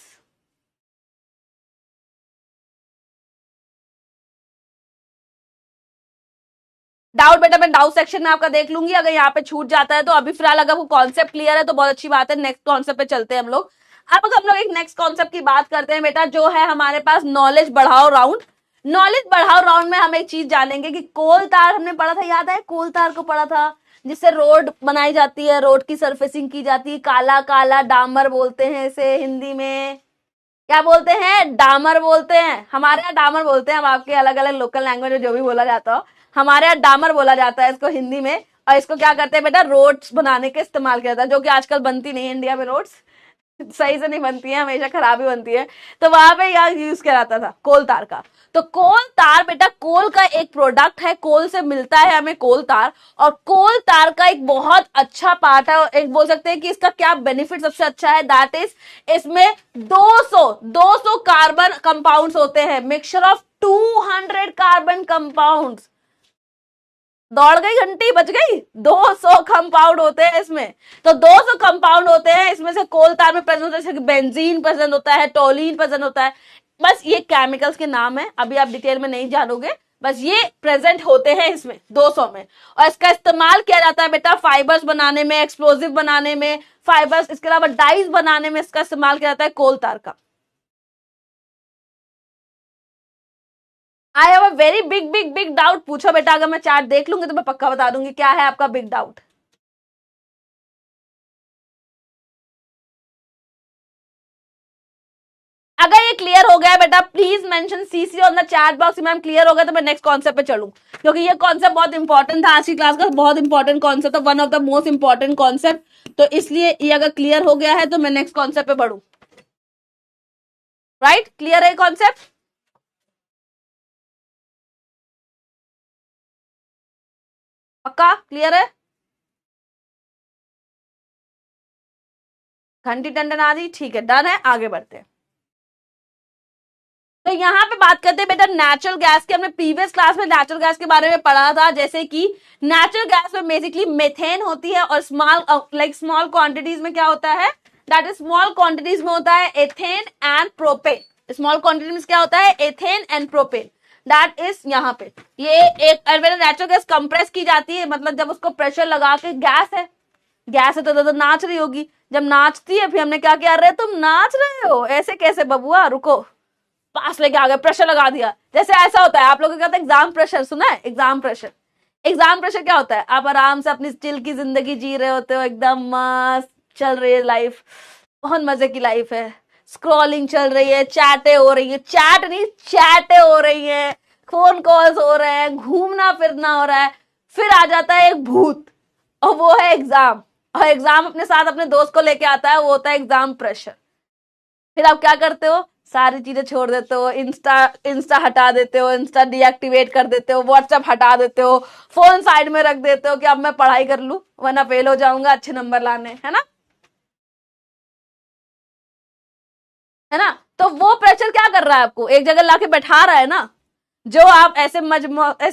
Doubt बेटा मैं डाउट सेक्शन में आपका देख लूंगी, अगर यहाँ पे छूट जाता है तो। अभी फिलहाल अगर वो कॉन्सेप्ट क्लियर है तो बहुत अच्छी बात है, नेक्स्ट कॉन्सेप्ट पे चलते हैं हम लोग। अब अगर हम लोग एक नेक्स्ट कॉन्सेप्ट की बात करते हैं बेटा, जो है हमारे पास नॉलेज बढ़ाओ राउंड। नॉलेज बढ़ाओ राउंड में हम एक चीज जानेंगे कि कोल तार हमने पढ़ा था, याद है? कोल तार को पढ़ा था, जिससे रोड बनाई जाती है, रोड की सरफेसिंग की जाती है, काला काला डामर बोलते हैं इसे हिंदी में। क्या बोलते हैं? डामर बोलते हैं। हमारे यहाँ डामर बोलते हैं, अब आपके अलग अलग लोकल लैंग्वेज में जो भी बोला जाता हो, हमारे यहाँ डामर बोला जाता है इसको हिंदी में। और इसको क्या करते हैं बेटा? रोड्स बनाने के इस्तेमाल किया जाता है, जो कि आजकल बनती नहीं है इंडिया में, रोड्स सही से नहीं बनती है, हमेशा खराब ही बनती है। तो वहां पे यहाँ यूज किया जाता था कोल तार का। तो कोल तार बेटा कोल का एक प्रोडक्ट है, कोल से मिलता है हमें कोल तार। और कोल तार का एक बहुत अच्छा पार्ट है, एक बोल सकते हैं कि इसका क्या बेनिफिट सबसे अच्छा है, दैट इज इसमें 200 कार्बन कंपाउंड्स होते हैं, मिक्सचर ऑफ 200 कार्बन कंपाउंड्स। दौड़ गई घंटी, बच गई। 200 कंपाउंड होते हैं इसमें। तो 200 कंपाउंड होते हैं इसमें से कोल तार में प्रेजेंट होता है, जैसे बेंजीन प्रेजेंट होता है, टोलिन प्रेजेंट होता है। बस ये केमिकल्स के नाम है, अभी आप डिटेल में नहीं जानोगे, बस ये प्रेजेंट होते हैं इसमें 200 में। और इसका इस्तेमाल किया जाता है बेटा फाइबर्स बनाने में, एक्सप्लोजिव बनाने में, फाइबर्स, इसके अलावा डाइज बनाने में इसका इस्तेमाल किया जाता है कोल तार का। I have a very big big big doubt. पूछो बेटा, अगर मैं चार्ट देख लूंगी तो मैं पक्का बता दूंगी क्या है आपका बिग डाउट। अगर ये क्लियर हो गया बेटा please mention CC on the chat box. Ma'am clear हो गया तो मैं नेक्स्ट कॉन्सेप्ट पे चलूं, क्योंकि ये कॉन्सेप्ट बहुत इंपॉर्टेंट था, आज की क्लास का बहुत इंपॉर्टेंट कॉन्सेप्ट था, one of the most important concept. तो इसलिए ये अगर क्लियर हो गया है तो मैं नेक्स्ट कॉन्सेप्ट पे बढ़ू। राइट, क्लियर है कॉन्सेप्ट? पक्का क्लियर है? घंटी टंडन आ रही, ठीक है, डन है, आगे बढ़ते हैं। तो यहाँ पे बात करते हैं बेटा नेचुरल गैस की। हमने प्रीवियस क्लास में नेचुरल गैस के बारे में पढ़ा था, जैसे कि नेचुरल गैस में बेसिकली मेथेन होती है और स्मॉल क्वांटिटीज में क्या होता है, दैट इज स्मॉल क्वांटिटीज में होता है ethane and propane. Small quantity में क्या होता है, ethane and propane, that is यहाँ पे ये एक नेचुरल गैस कंप्रेस की जाती है, मतलब जब उसको प्रेशर लगा के गैस है तो नाच रही होगी, जब नाचती है फिर हमने क्या किया, अरे तुम नाच रहे हो ऐसे कैसे बबुआ, रुको, पास लेके आ गए, प्रेशर लगा दिया। जैसे ऐसा होता है, आप लोगों को कहते हैं एग्जाम प्रेशर, सुना है एग्जाम प्रेशर? एग्जाम प्रेशर क्या होता है, आप आराम से अपनी चिल की जिंदगी जी रहे होते हो, एकदम मस्त चल रही है लाइफ, बहुत मजे की लाइफ है, स्क्रॉलिंग चल रही है, चैटें हो रही है, चैट नहीं चैटें हो रही है, फोन कॉल्स हो रहे हैं, घूमना फिरना हो रहा है, फिर आ जाता है एक भूत और वो है एग्जाम, और एग्जाम अपने साथ अपने दोस्त को लेके आता है, वो होता है एग्जाम प्रेशर। फिर आप क्या करते हो, सारी चीजें छोड़ देते हो, इंस्टा हटा देते हो, इंस्टा डीएक्टिवेट कर देते हो, व्हाट्सएप हटा देते हो, फोन साइड में रख देते हो कि अब मैं पढ़ाई कर लूं वरना फेल हो जाऊंगा, अच्छे नंबर लाने, है ना, है ना। तो वो प्रेशर क्या कर रहा है, आपको एक जगह लाके बैठा रहा है ना, जो आप ऐसे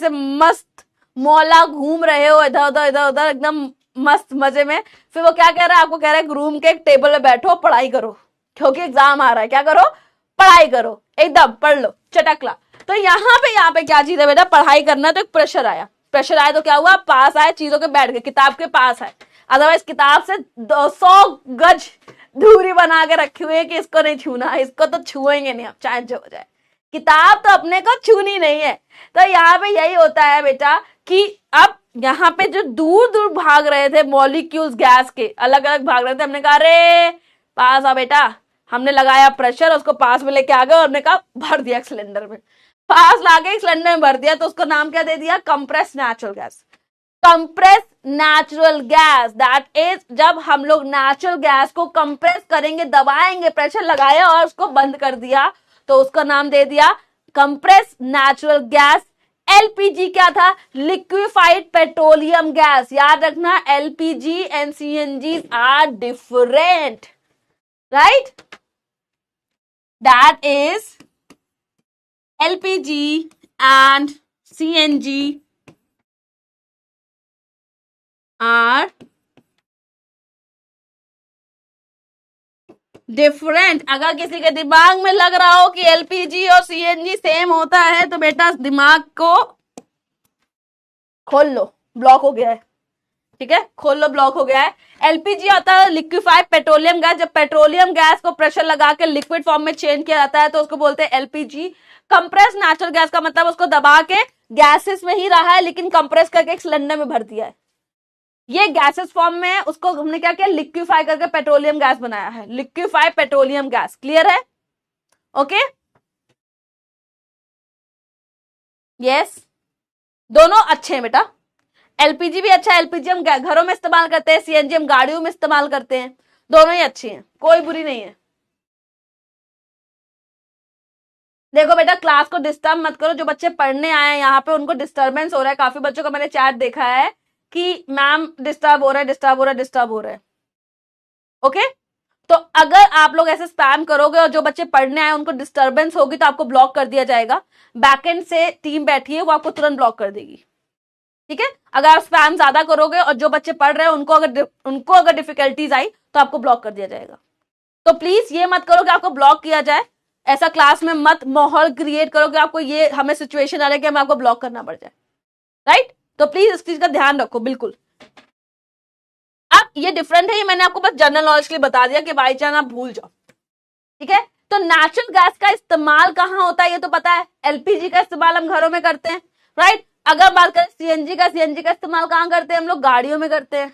मस्त मौला घूम रहे हो इधर उधर इधर उधर एकदम मस्त मजे में, फिर वो क्या कह रहा है, आपको कह रहा है रूम के एक टेबल में बैठो पढ़ाई करो क्योंकि एग्जाम आ रहा है, क्या करो, पढ़ाई करो, एकदम पढ़ लो चटकला। तो यहाँ पे क्या चीज है बेटा, पढ़ाई करना, तो एक प्रेशर आया तो क्या हुआ, पास आए, चीजों के बैठ गए, किताब के पास आए, अदरवाइज किताब से 100 गज दूरी बना के रखी हुई है कि इसको नहीं छूना, इसको तो छुएंगे नहीं आप, चाहे जो हो जाए, किताब तो अपने को छूनी नहीं है। तो यहाँ पे यही होता है बेटा कि अब यहाँ पे जो दूर दूर भाग रहे थे मॉलिक्यूल्स गैस के, अलग अलग भाग रहे थे, हमने कहा अरे पास आ बेटा, हमने लगाया प्रेशर, उसको पास में लेके आ गए और हमने कहा भर दिया सिलेंडर में, पास लाके सिलेंडर में भर दिया, तो उसको नाम क्या दे दिया, compress natural gas. Compress natural gas, that is जब हम लोग नेचुरल गैस को कंप्रेस करेंगे, दबाएंगे, प्रेशर लगाया और उसको बंद कर दिया, तो उसका नाम दे दिया कंप्रेस नेचुरल गैस। एलपीजी क्या था, लिक्विफाइड पेट्रोलियम गैस, याद रखना LPG and CNG are different, right, that is LPG and CNG are different. अगर किसी के दिमाग में लग रहा हो कि एलपीजी और सीएनजी सेम होता है तो बेटा दिमाग को खोल लो, ब्लॉक हो गया है, ठीक है, खोल लो, ब्लॉक हो गया है। एलपीजी होता है लिक्विफाइड पेट्रोलियम गैस, जब पेट्रोलियम गैस को प्रेशर लगा के लिक्विड फॉर्म में चेंज किया जाता है तो उसको बोलते हैं एलपीजी। कंप्रेस नेचुरल गैस का मतलब उसको दबा के गैसेस में ही रहा है लेकिन कंप्रेस करके एक सिलेंडर में भर दिया है, ये गैसेस फॉर्म में है, उसको हमने क्या किया, लिक्विफाई करके पेट्रोलियम गैस बनाया है, लिक्विफाइड पेट्रोलियम गैस, क्लियर है, ओके, यस, दोनों अच्छे हैं बेटा, एलपीजी भी अच्छा है, एलपीजी हम घरों में इस्तेमाल करते हैं, सीएनजी हम गाड़ियों में इस्तेमाल करते हैं, दोनों ही अच्छी हैं, कोई बुरी नहीं है। देखो बेटा क्लास को डिस्टर्ब मत करो, जो बच्चे पढ़ने आए हैं यहाँ पे उनको डिस्टर्बेंस हो रहा है, काफी बच्चों का मैंने चैट देखा है कि मैम डिस्टर्ब हो रहा है, ओके। तो अगर आप लोग ऐसे स्पैम करोगे और जो बच्चे पढ़ने आए उनको डिस्टर्बेंस होगी तो आपको ब्लॉक कर दिया जाएगा, बैकएंड से टीम बैठी है वो आपको तुरंत ब्लॉक कर देगी, ठीक है। अगर आप स्पैम ज्यादा करोगे और जो बच्चे पढ़ रहे हैं उनको अगर डिफिकल्टीज आई तो आपको ब्लॉक कर दिया जाएगा। तो प्लीज ये मत करो कि आपको ब्लॉक किया जाए, ऐसा क्लास में मत माहौल क्रिएट करो कि आपको ये हमें सिचुएशन आ रहा है कि हमें आपको ब्लॉक करना पड़ जाए, राइट। तो प्लीज इस चीज का ध्यान रखो, बिल्कुल। अब ये डिफरेंट है, ये मैंने आपको बस जनरल नॉलेज के लिए बता दिया कि बाई चांस आप भूल जाओ, ठीक है। तो नेचुरल गैस का इस्तेमाल कहाँ होता है ये तो पता है, एलपीजी का इस्तेमाल हम घरों में करते हैं, राइट। अगर बात करें सीएनजी का इस्तेमाल कहाँ करते हैं, हम लोग गाड़ियों में करते हैं,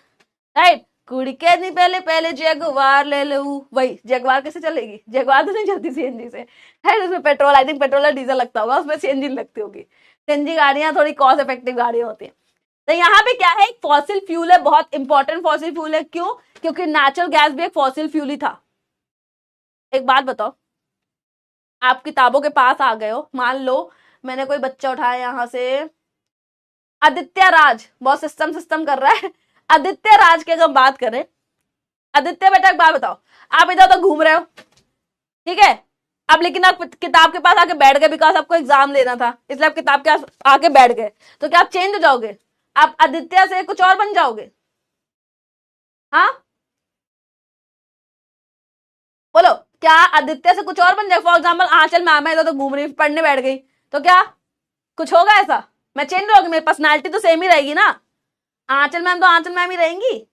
राइट। कुड़ी के नहीं पहले जगवार ले लो, वही जगवार कैसे चलेगी, जगवार तो नहीं चलती सीएनजी से, है उसमें पेट्रोल, आई थिंक पेट्रोल और डीजल लगता होगा, उसमें सीएनजी लगती होगी, सीएनजी गाड़ियां थोड़ी कॉस्ट इफेक्टिव गाड़ियां होती हैं। तो यहाँ पे क्या है, एक फॉसिल फ्यूल है, बहुत इंपॉर्टेंट फॉसिल फ्यूल है, क्यों, क्योंकि नेचुरल गैस भी एक फॉसिल फ्यूल ही था। एक बात बताओ, आप किताबों के पास आ गए हो, मान लो मैंने कोई बच्चा उठाया यहाँ से, आदित्य राज, बहुत सिस्टम कर रहा है, आदित्य राज की अगर बात करें, आदित्य बेटा एक बात बताओ, आप इधर उधर घूम रहे हो, ठीक है, अब लेकिन आप किताब के पास आके बैठ गए, बिकॉज आपको एग्जाम लेना था, इसलिए आप किताब के आके बैठ गए, तो क्या आप चेंज हो जाओगे? आप आदित्य से कुछ और बन जाओगे? हाँ बोलो, क्या आदित्य से कुछ और बन जाएगा? फॉर एग्जाम्पल आंचल मैम है तो घूम रही पढ़ने बैठ गई, तो क्या कुछ होगा ऐसा? मैं चेंज होगी? मेरी पर्सनैलिटी तो सेम ही रहेगी ना। आंचल मैम तो आंचल मैम ही रहेंगी।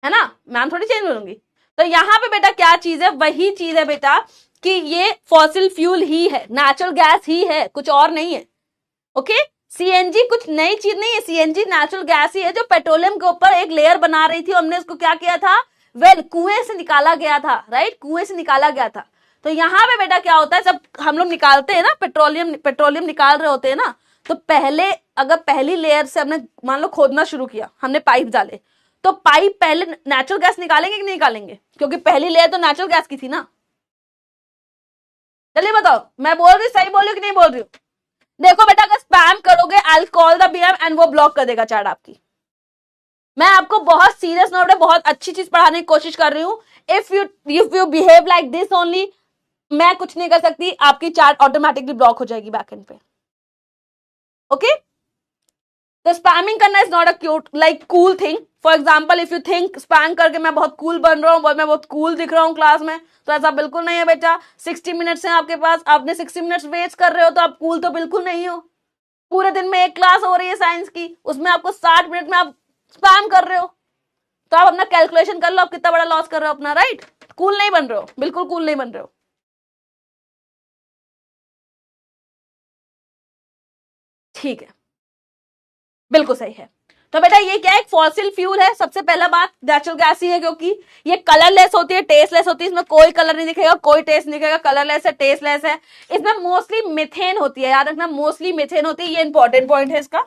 है ना, मैम थोड़ी चेंज होंगी। तो यहाँ पे बेटा क्या चीज है, वही चीज है बेटा कि ये फॉसिल फ्यूल ही है, नेचुरल गैस ही है, कुछ और नहीं है। ओके, सीएनजी कुछ नई चीज नहीं है, सीएनजी नेचुरल गैस ही है जो पेट्रोलियम के ऊपर एक लेयर बना रही थी। हमने इसको क्या किया था? वेल कुएं से निकाला गया था, राइट, कुएं से निकाला गया था। तो यहाँ पे बेटा क्या होता है, जब हम लोग निकालते हैं ना पेट्रोलियम निकाल रहे होते हैं ना, तो पहले अगर पहली लेयर से हमने मान लो खोदना शुरू किया, हमने पाइप डाले, तो पाइप पहले नेचुरल गैस निकालेंगे कि नहीं निकालेंगे? क्योंकि पहली लेयर तो नेचुरल गैस की थी ना। चलिए बताओ, मैं बोल रही सही बोल रही हूँ कि नहीं बोल रही हूँ? देखो बेटा, अगर स्पैम करोगे I will call the BM and वो ब्लॉक कर देगा चैट आपकी। मैं आपको बहुत सीरियस नोट पे बहुत अच्छी चीज पढ़ाने की कोशिश कर रही हूँ। If you behave like this only, मैं कुछ नहीं कर सकती, आपकी चैट ऑटोमेटिकली ब्लॉक हो जाएगी बैकएंड पे। ओके, तो स्पैमिंग करना is not a cute like cool thing. For example if you think spam करके मैं बहुत कूल बन रहा हूँ, मैं बहुत कूल दिख रहा हूँ क्लास में, तो ऐसा बिल्कुल नहीं है बेटा। 60 मिनट्स है आपके पास, आपने 60 मिनट्स वेस्ट कर रहे हो, तो आप कूल तो बिल्कुल नहीं हो। पूरे दिन में एक क्लास हो रही है साइंस की, उसमें आपको 60 मिनट में आप स्पैम कर रहे हो, तो आप अपना कैलकुलेशन कर लो, आप कितना बड़ा लॉस कर रहे हो अपना, राइट? कूल नहीं बन रहे हो, बिल्कुल कूल नहीं बन रहे हो। ठीक है, बिल्कुल सही है। तो बेटा ये क्या है, एक फॉसिल फ्यूल है। सबसे पहला बात, नेचुरल गैस ही है, क्योंकि ये कलरलेस होती है, टेस्टलेस होती है, इसमें कोई कलर नहीं दिखेगा, कोई टेस्ट नहीं दिखेगा, कलरलेस है, टेस्टलेस है। इसमें मोस्टली मिथेन होती है, याद रखना, मोस्टली मिथेन होती है, ये इंपॉर्टेंट पॉइंट है इसका।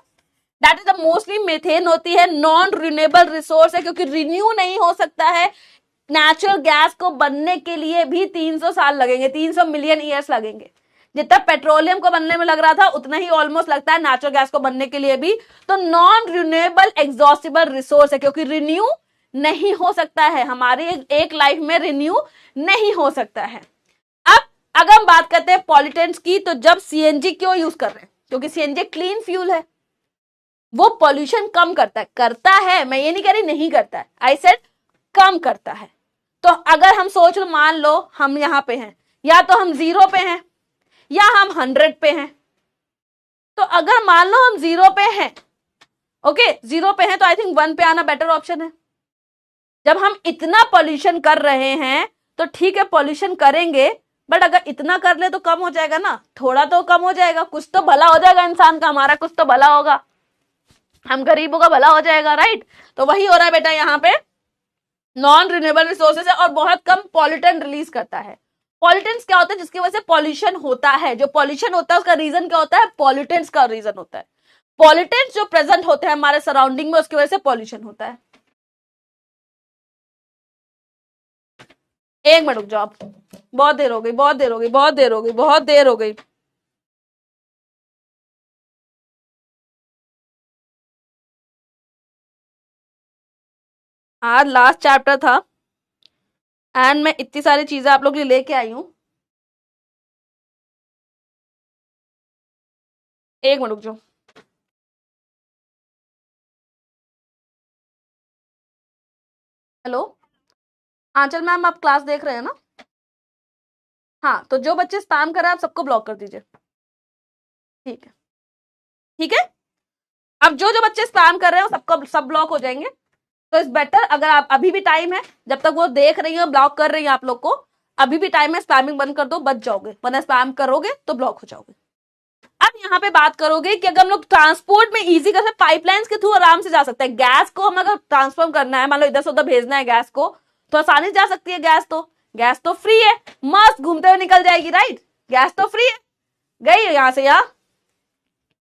That is the mostly methane होती है, नॉन रिन्यूएबल रिसोर्स है, क्योंकि रिन्यू नहीं हो सकता है। नेचुरल गैस को बनने के लिए भी 300 साल लगेंगे, 300 मिलियन ईयर्स लगेंगे। जितना पेट्रोलियम को बनने में लग रहा था उतना ही ऑलमोस्ट लगता है नेचुरल गैस को बनने के लिए भी। तो नॉन रिन्यूएबल एग्जॉस्टिबल रिसोर्स है, क्योंकि रिन्यू नहीं हो सकता है, हमारी एक लाइफ में रिन्यू नहीं हो सकता है। अब अगर हम बात करते हैं पॉल्यूटेंट्स की, तो जब सीएनजी क्यों यूज कर रहे हैं? क्योंकि सीएनजी क्लीन फ्यूल है, वो पॉल्यूशन कम करता है, मैं ये नहीं कह रही नहीं करता है, आई सेड कम करता है। तो अगर हम सोच लो, मान लो हम यहां पे हैं, या तो हम 0 पे हैं या हम 100 पे हैं। तो अगर मान लो हम 0 पे हैं, ओके 0 पे हैं, तो आई थिंक 1 पे आना बेटर ऑप्शन है। जब हम इतना पॉल्यूशन कर रहे हैं तो ठीक है, पॉल्यूशन करेंगे, बट अगर इतना कर ले तो कम हो जाएगा ना, थोड़ा तो कम हो जाएगा, कुछ तो भला हो जाएगा इंसान का, हमारा कुछ तो भला होगा, हम गरीबों का भला हो जाएगा, राइट? तो वही हो रहा है बेटा यहाँ पे, नॉन रिन्यूएबल रिसोर्सेज है और बहुत कम पॉल्यूटेंट रिलीज करता है। पॉल्यूटेंट्स क्या होता है? जिसकी वजह से पॉल्यूशन होता है। जो पॉल्यूशन होता है उसका रीजन क्या होता है? पॉल्यूटेंट्स का रीजन होता है। पॉल्यूटेंट्स जो प्रेजेंट होते हैं हमारे सराउंडिंग में, उसकी वजह से पॉल्यूशन होता है। एक मिनट रुक जाओ, बहुत देर हो गई, बहुत देर हो गई, बहुत देर हो गई, बहुत देर हो गई। आज लास्ट चैप्टर था एंड मैं इतनी सारी चीजें आप लोग के लिए लेके आई हूं। एक मिनट रुक जाओ। हेलो आंचल मैम, आप क्लास देख रहे हैं ना? हाँ, तो जो बच्चे स्पैम कर रहे हैं आप सबको ब्लॉक कर दीजिए, ठीक है? ठीक है, अब जो जो बच्चे स्पैम कर रहे हैं सबको सब ब्लॉक हो जाएंगे। तो इट्स बेटर, अगर आप अभी भी टाइम है, जब तक वो देख रही है ब्लॉक कर रही है आप लोग को, अभी भी टाइम है, स्पैमिंग बंद कर दो, बच जाओगे, वरना स्पैम करोगे तो ब्लॉक हो जाओगे। अब यहाँ पे बात करोगे कि अगर हम लोग ट्रांसपोर्ट में इजी कर सकते, पाइपलाइंस के थ्रू आराम से जा सकते हैं। गैस को हम अगर ट्रांसफर करना है, मान लो इधर से उधर भेजना है गैस को, तो आसानी से जा सकती है। गैस तो फ्री है, मस्त घूमते हुए निकल जाएगी, राइट? गैस तो फ्री है, गई यहां से यहाँ,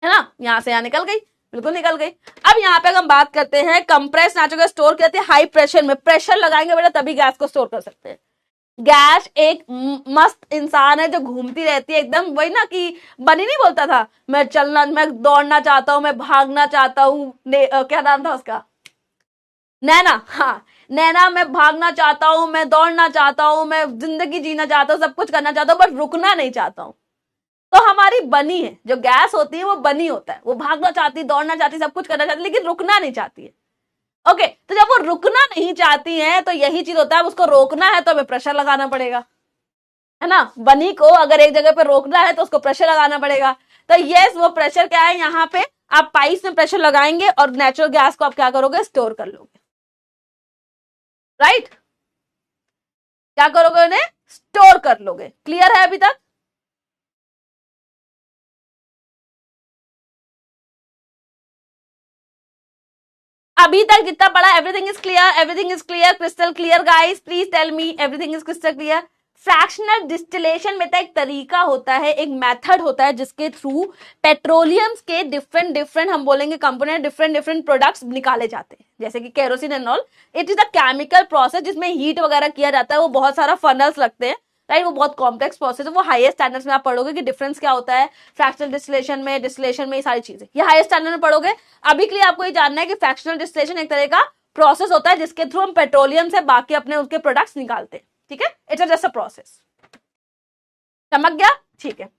है ना, यहां से यहाँ निकल गई, बिल्कुल निकल गई। अब यहाँ पे हम बात करते हैं कंप्रेस नेचुरल गैस स्टोर करते हैं हाई प्रेशर में, प्रेशर लगाएंगे बेटा तभी गैस को स्टोर कर सकते हैं। गैस एक मस्त इंसान है जो घूमती रहती है एकदम, वही ना कि बनी नहीं बोलता था, मैं दौड़ना चाहता हूँ, मैं भागना चाहता हूँ, क्या नाम था उसका, नैना, हाँ नैना, मैं भागना चाहता हूँ, मैं दौड़ना चाहता हूँ, मैं जिंदगी जीना चाहता हूँ, सब कुछ करना चाहता हूँ, बट रुकना नहीं चाहता हूँ। तो हमारी बनी है, जो गैस होती है वो बनी होता है, वो भागना चाहती, दौड़ना चाहती, सब कुछ करना चाहती, लेकिन रुकना नहीं चाहती है। ओके, तो जब वो रुकना नहीं चाहती है तो यही चीज होता है, उसको रोकना है तो हमें प्रेशर लगाना पड़ेगा, है ना। बनी को अगर एक जगह पे रोकना है तो उसको प्रेशर लगाना पड़ेगा। तो यस, वो प्रेशर क्या है, यहाँ पे आप पाइप में प्रेशर लगाएंगे और नेचुरल गैस को आप क्या करोगे, स्टोर कर लोगे, राइट। क्या करोगे, उन्हें स्टोर कर लोगे। क्लियर है अभी तक? अभी तक जितना पढ़ा, everything is clear, everything is clear, crystal clear guys, please tell me everything is crystal clear. Fractional distillation में तो एक तरीका होता है, एक मेथड होता है जिसके थ्रू पेट्रोलियम्स के डिफरेंट डिफरेंट, हम बोलेंगे कंपोनेंट, डिफरेंट डिफरेंट प्रोडक्ट्स निकाले जाते हैं, जैसे कि kerosene and all. It is a chemical process जिसमें हीट वगैरह किया जाता है, वो बहुत सारा फनल्स लगते हैं, राइट। वो बहुत कॉम्प्लेक्स प्रोसेस है, वो हाईएस्ट स्टैंडर्ड्स में आप पढ़ोगे कि डिफरेंस क्या होता है फ्रैक्शनल डिस्टिलेशन में ये सारी चीजें, ये हाईएस्ट स्टैंडर्ड में पढ़ोगे। अभी के लिए आपको ये जानना है कि फ्रैक्शनल डिस्टिलेशन एक तरह का प्रोसेस होता है जिसके थ्रू हम पेट्रोलियम से बाकी अपने उसके प्रोडक्ट्स निकालते हैं, ठीक है। इट्स जस्ट अ प्रोसेस, समझ गया, ठीक है।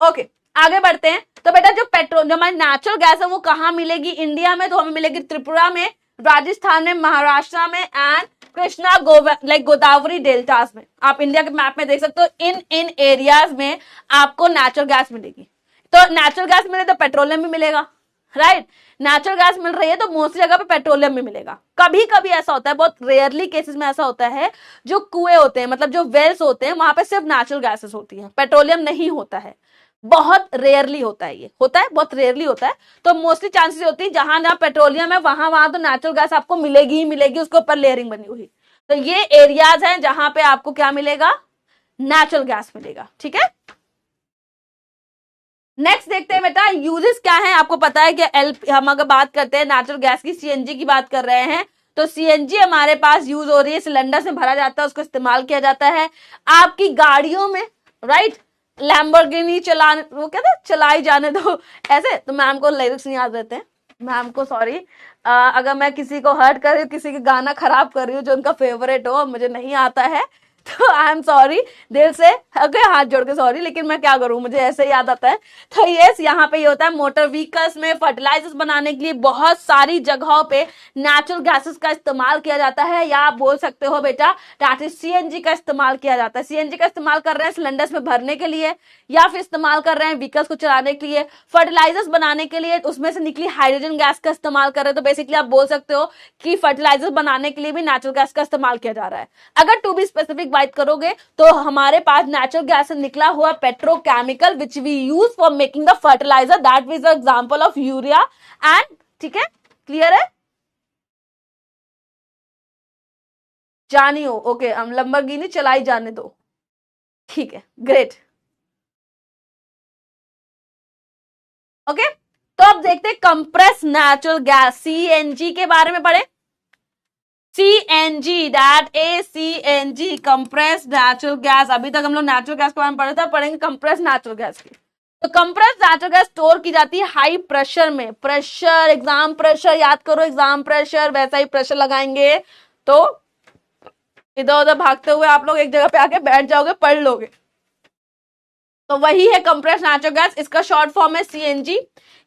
ओके, आगे बढ़ते हैं। तो बेटा जो पेट्रोल, जो हमारी नेचुरल गैस है वो कहाँ मिलेगी इंडिया में, तो हमें मिलेगी त्रिपुरा में, राजस्थान में, महाराष्ट्र में एंड कृष्णा गोदावरी डेल्टास में। आप इंडिया के मैप में देख सकते हो, इन इन एरियाज में आपको नेचुरल गैस मिलेगी। तो नेचुरल गैस मिले तो पेट्रोलियम भी मिलेगा, राइट। नेचुरल गैस मिल रही है तो मोस्टली जगह पे पेट्रोलियम भी मिलेगा। कभी कभी ऐसा होता है, बहुत रेयरली केसेस में ऐसा होता है, जो कुएं होते हैं, मतलब जो वेल्स होते हैं, वहां पे सिर्फ नेचुरल गैसेस होती है, पेट्रोलियम नहीं होता है। बहुत रेयरली होता है, ये होता है, बहुत रेयरली होता है। तो मोस्टली चांसेस होती है जहां ना पेट्रोलियम है वहां वहां तो नेचुरल गैस आपको मिलेगी ही मिलेगी, उसके ऊपर लेयरिंग बनी हुई। तो ये एरियाज हैं जहां पे आपको क्या मिलेगा, नेचुरल गैस मिलेगा, ठीक है। नेक्स्ट देखते हैं बेटा, यूजेस क्या है। आपको पता है कि हम अगर बात करते हैं नेचुरल गैस की, सीएनजी की बात कर रहे हैं, तो सीएनजी हमारे पास यूज हो रही है, सिलेंडर से भरा जाता है, उसको इस्तेमाल किया जाता है आपकी गाड़ियों में, राइट। लैम्बोर्गिनी चलाने, वो कहते हैं चलाई जाने दो, ऐसे। तो मैम को लिरिक्स नहीं याद रहते हैं, मैम को सॉरी। अगर मैं किसी को हर्ट कर रही हूँ, किसी का गाना खराब कर रही हूँ जो उनका फेवरेट हो, मुझे नहीं आता है, तो आई एम सॉरी दिल से, अगर हाथ जोड़ के सॉरी, लेकिन मैं क्या करूं, मुझे ऐसे याद आता है। तो यस, यहाँ पे ये होता है, मोटर व्हीकल्स में फर्टिलाइजर्स बनाने के लिए बहुत सारी जगहों पे नेचुरल गैसेस का इस्तेमाल किया जाता है, या आप बोल सकते हो बेटा दैट इज सीएनजी का इस्तेमाल किया जाता है। सीएनजी का इस्तेमाल कर रहे हैं सिलेंडर्स में भरने के लिए, या फिर इस्तेमाल कर रहे हैं व्हीकल्स को चलाने के लिए, फर्टिलाइजर्स बनाने के लिए उसमें से निकली हाइड्रोजन गैस का इस्तेमाल कर रहे हैं। तो बेसिकली आप बोल सकते हो कि फर्टिलाइजर्स बनाने के लिए भी नेचुरल गैस का इस्तेमाल किया जा रहा है। अगर टू बी स्पेसिफिक बात करोगे तो हमारे पास नेचुरल गैस से निकला हुआ petrochemical which we use for making the fertiliser, that is example of urea and, ठीक है, क्लियर है, जानियो। ओके, हम लंबरगिनी चलाई जाने दो, ठीक है, ग्रेट। ओके, तो अब देखते हैं कंप्रेस नेचुरल गैस, सीएनजी के बारे में पढ़े। CNG, that is CNG, compress natural gas. अभी तक हम लोग नेचुरल गैस के बारे में पढ़े थे, पढ़ेंगे कंप्रेस नेचुरल गैस की। तो कंप्रेस नेचुरल गैस स्टोर की जाती है हाई प्रेशर में, प्रेशर, एग्जाम प्रेशर याद करो, एग्जाम प्रेशर, वैसा ही प्रेशर लगाएंगे तो इधर उधर भागते हुए आप लोग एक जगह पे आके बैठ जाओगे, पढ़ लोगे। तो वही है कंप्रेस नेचुरल गैस, इसका शॉर्ट फॉर्म है सीएनजी।